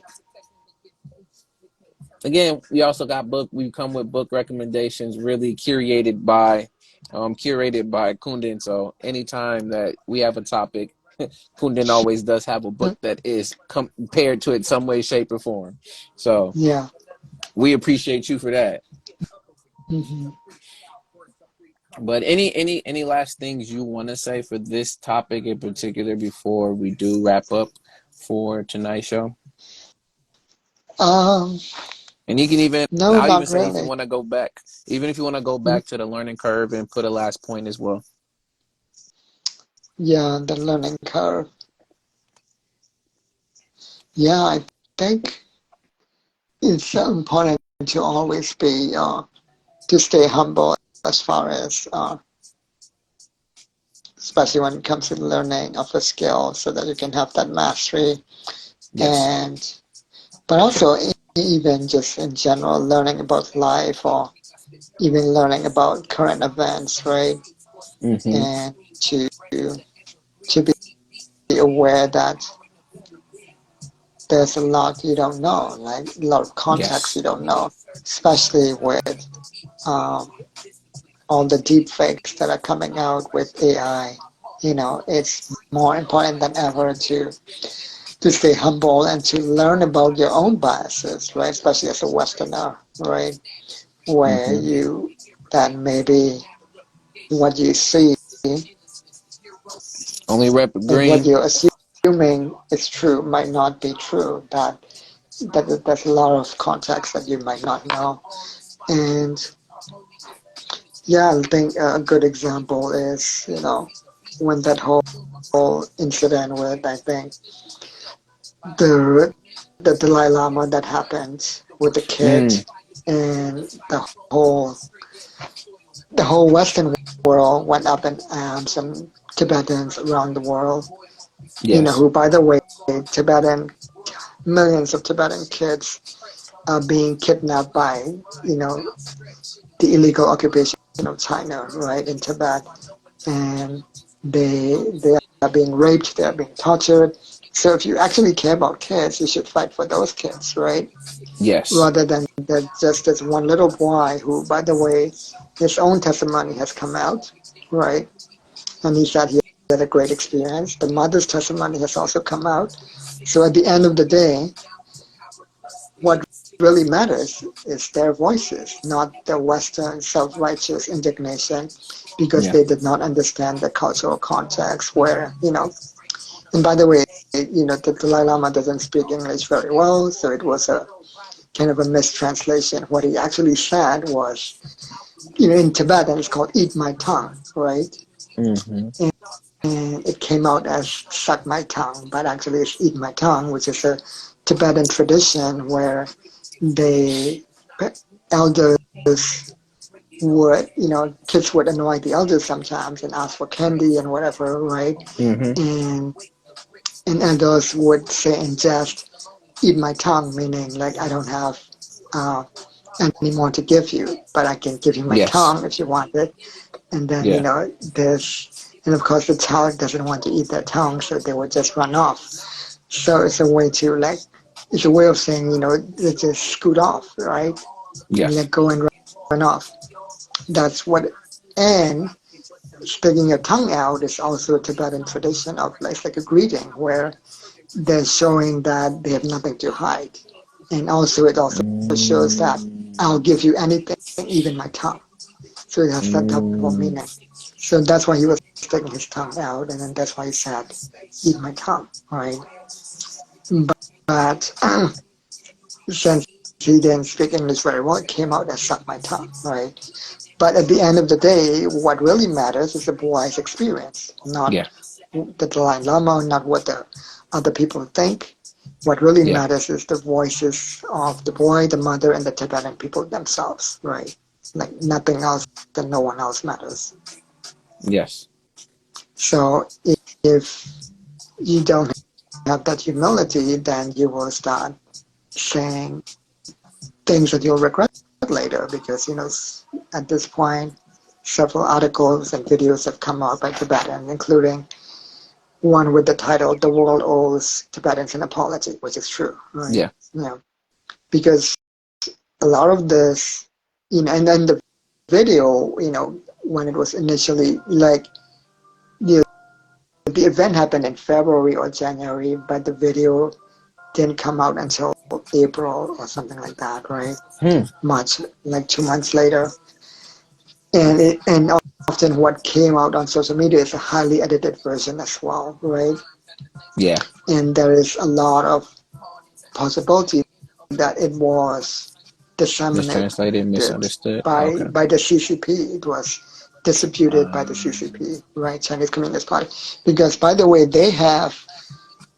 Again, we also got book. We come with book recommendations, really curated by Kundan. So anytime that we have a topic, Kundan always does have a book that is compared to it some way, shape, or form. So Yeah. we appreciate you for that. Hmm. But any last things you want to say for this topic in particular before we do wrap up for tonight's show? Um, And you can even no, I'll even not say if you really. want to go back, even if you want to go back to the learning curve and put a last point as well. Yeah, the learning curve. Yeah, I think it's so important to always be to stay humble as far as especially when it comes to learning of a skill so that you can have that mastery Yes. and but also even just in general learning about life or even learning about current events, right? Mm-hmm. And to be aware that there's a lot you don't know, like a lot of context Yes. you don't know, especially with um, all the deep fakes that are coming out with AI. You know, it's more important than ever to stay humble and to learn about your own biases, right? Especially as a Westerner, right? Where Mm-hmm. you then maybe what you see Only rep and what green. you're assuming is true might not be true. That there's a lot of context that you might not know. And yeah, I think a good example is, when that whole incident with, I think, the the Dalai Lama that happened with the kid Mm. and whole the whole Western world went up in arms and Tibetans around the world, Yes. who, by the way, Tibetan millions of Tibetan kids are being kidnapped by, the illegal occupation of China, right, in Tibet, and they are being raped, they are being tortured, So if you actually care about kids, you should fight for those kids, right? Yes. Rather than just this one little boy who, by the way, his own testimony has come out, right? And he said he had a great experience. The mother's testimony has also come out. So at the end of the day, what really matters is their voices, not the Western self-righteous indignation, because Yeah. they did not understand the cultural context where, and by the way, the Dalai Lama doesn't speak English very well, so it was a kind of a mistranslation. What he actually said was, in Tibetan, it's called eat my tongue, right? Mm-hmm. And it came out as suck my tongue, but actually it's eat my tongue, which is a Tibetan tradition where they elders would, kids would annoy the elders sometimes and ask for candy and whatever, right? Mm-hmm. And elders would say in jest, "Eat my tongue," meaning like I don't have uh, any more to give you, but I can give you my Yes. tongue if you want it. And then Yeah. and of course the child doesn't want to eat their tongue, so they would just run off. So it's a way to it's a way of saying, let's just scoot off, right? Yes. Let go and run off. That's what, and sticking your tongue out is also a Tibetan tradition of it's like a greeting where they're showing that they have nothing to hide. And also it also shows that Mm. I'll give you anything, even my tongue. So it has that double Mm. meaning. So that's why he was sticking his tongue out, and then that's why he said, "Eat my tongue," right? But since he didn't speak English very well, it came out as "suck my tongue," right? But at the end of the day, what really matters is the boy's experience, not Yeah. the Dalai Lama, not what the other people think. What really Yeah. matters is the voices of the boy, the mother, and the Tibetan people themselves, right? Like nothing else and no one else matters. Yes. So if you don't have that humility, then you will start saying things that you'll regret later because, at this point, several articles and videos have come out by Tibetans, including one with the title "The World Owes Tibetans an Apology," which is true, right? Yeah. Because a lot of this, and then the video, when it was initially you know, the event happened in February or January, but the video didn't come out until April or something like that, right? Hmm. Much like 2 months later. And often what came out on social media is a highly edited version as well, right? Yeah. And there is a lot of possibility that it was disseminated Mistranslated, misunderstood. by Okay. the CCP. It was distributed by the Um, CCP, right? Chinese Communist Party. Because by the way, they have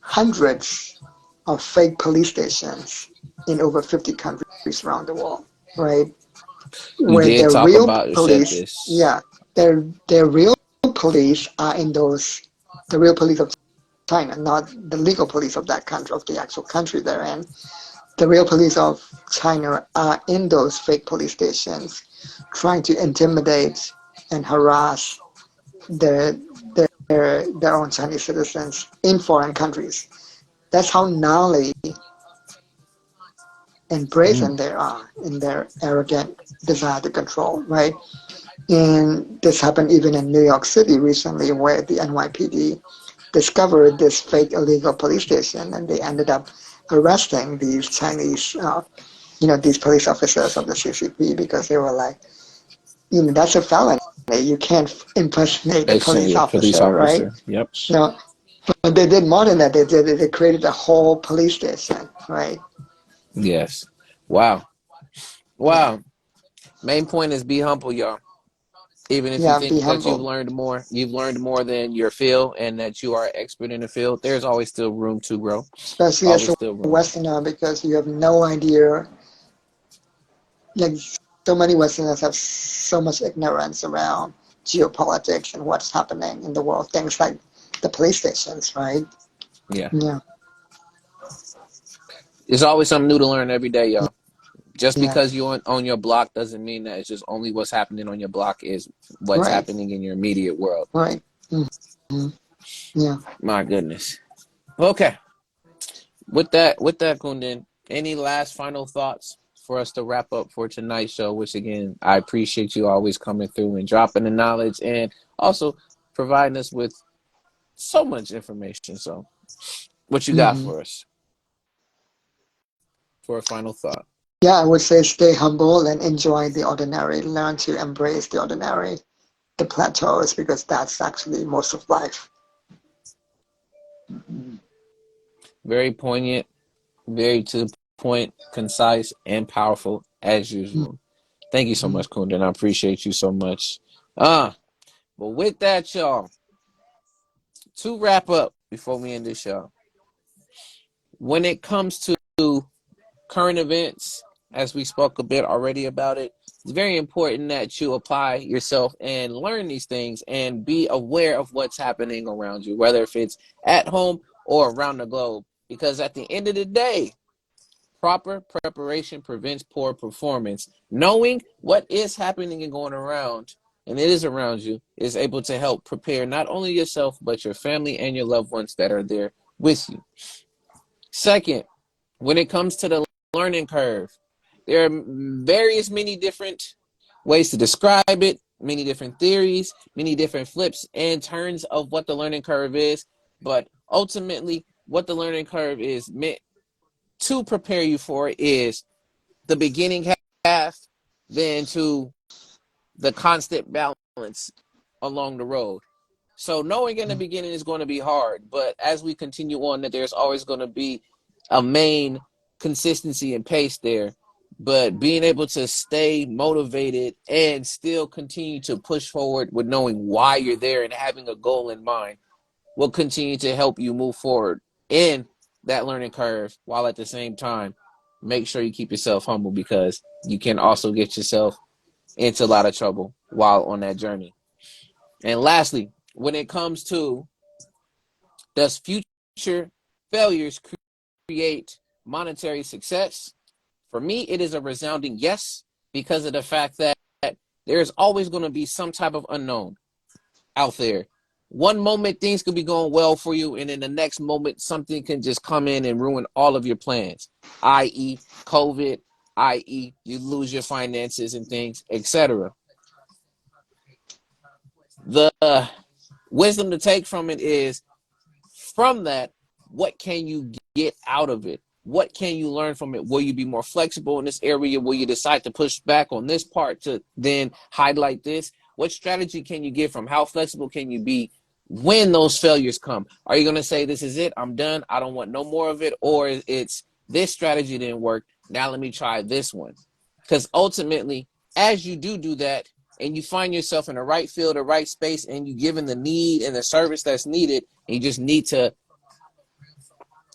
hundreds of fake police stations in over 50 countries around the world, right? you Where did the talk real about or said police, this. yeah, their real police are in the real police of China, not the legal police of that country, of the actual country they're in. The real police of China are in those fake police stations, trying to intimidate and harass their their own Chinese citizens in foreign countries. That's how gnarly and Mm. brazen they are in their arrogant desire to control, right? And this happened even in New York City recently, where the NYPD discovered this fake illegal police station, and they ended up arresting these Chinese, these police officers of the CCP because they were like, that's a felony. You can't impersonate a police Excellent police officer, right? officer. Yep. No, but they did more than that. They created a whole police station, right? Yes. Wow. Yeah, Wow. Main point is be humble, y'all. Even if you yeah. Be think that humble, you've learned more than your field and that you are an expert in the field, there's always still room to grow. especially as Always a still room. Westerner, because you have no idea. Like so many Westerners have so much ignorance around geopolitics and what's happening in the world. Things like the police stations, right? Yeah. Yeah, There's always something new to learn every day, y'all. Just yeah, because you're on your block doesn't mean that it's just only what's happening on your block is what's right, happening in your immediate world. right. Mm-hmm. Yeah, My goodness. Okay. With that, Kundan, any last final thoughts for us to wrap up for tonight's show? Which again, I appreciate you always coming through and dropping the knowledge and also providing us with so much information. So, what you got Hmm. for us for a final thought? Yeah, I would say stay humble and enjoy the ordinary. Learn to embrace the ordinary, the plateaus, because that's actually most of life. Very poignant, very to the point, concise, and powerful as usual. Thank you so Mhm. much, Kundan. I appreciate you so much. But with that, y'all, to wrap up before we end this show, when it comes to current events, as we spoke a bit already about it, it's very important that you apply yourself and learn these things and be aware of what's happening around you, whether if it's at home or around the globe. Because at the end of the day, proper preparation prevents poor performance. Knowing what is happening and going around, and it is around you, is able to help prepare not only yourself, but your family and your loved ones that are there with you. Second, when it comes to the learning curve, there are various many different ways to describe it, many different theories, many different flips and turns of what the learning curve is. But ultimately, what the learning curve is meant to prepare you for is the beginning half, then to the constant balance along the road. So knowing in the beginning is going to be hard, but as we continue on, that there's always going to be a main consistency and pace there. But being able to stay motivated and still continue to push forward with knowing why you're there and having a goal in mind will continue to help you move forward in that learning curve, while at the same time make sure you keep yourself humble, because you can also get yourself into a lot of trouble while on that journey. And lastly, when it comes to, does future failures create monetary success? For me, it is a resounding yes, because of the fact that there's always going to be some type of unknown out there. One moment things could be going well for you, and in the next moment something can just come in and ruin all of your plans, i.e. COVID, i.e. you lose your finances and things, etc. The wisdom to take from it is, from that, what can you get out of it? What can you learn from it? Will you be more flexible in this area? Will you decide to push back on this part to then highlight this? What strategy can you get from how flexible can you be when those failures come? Are you going to say, this is it, I'm done, I don't want no more of it? Or it's, this strategy didn't work, now let me try this one? Because ultimately, as you do that, and you find yourself in the right field, the right space, and you given the need and the service that's needed, and you just need to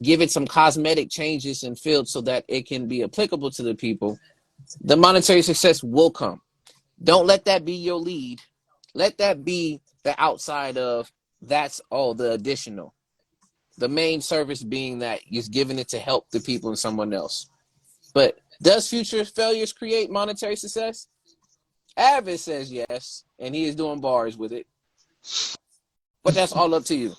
give it some cosmetic changes and fields so that it can be applicable to the people, the monetary success will come. Don't let that be your lead. Let that be the outside of, that's all the additional. The main service being that you're giving it to help the people and someone else. But does future failures create monetary success? A.D.V.I.S.S says yes, and he is doing bars with it. But that's all up to you.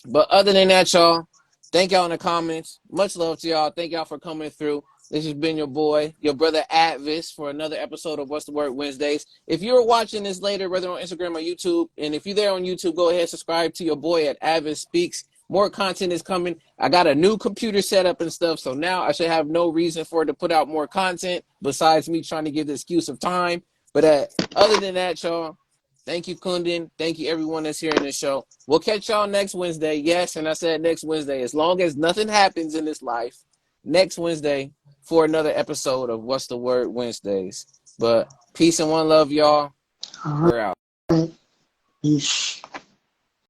But other than that, y'all, thank y'all in the comments. Much love to y'all. Thank y'all for coming through. This has been your boy, your brother A.D.V.I.S S, for another episode of What's the Word Wednesdays. If you're watching this later, whether on Instagram or YouTube, and if you're there on YouTube, go ahead, subscribe to your boy at A.D.V.I.S S Speaks. More content is coming. I got a new computer setup and stuff, so now I should have no reason for it to put out more content besides me trying to give the excuse of time. But other than that, y'all, thank you, Kundan. Thank you, everyone that's here in this show. We'll catch y'all next Wednesday. Yes, and I said next Wednesday. As long as nothing happens in this life, next Wednesday for another episode of What's the Word Wednesdays. But peace and one love, y'all. All We're out. right. Peace.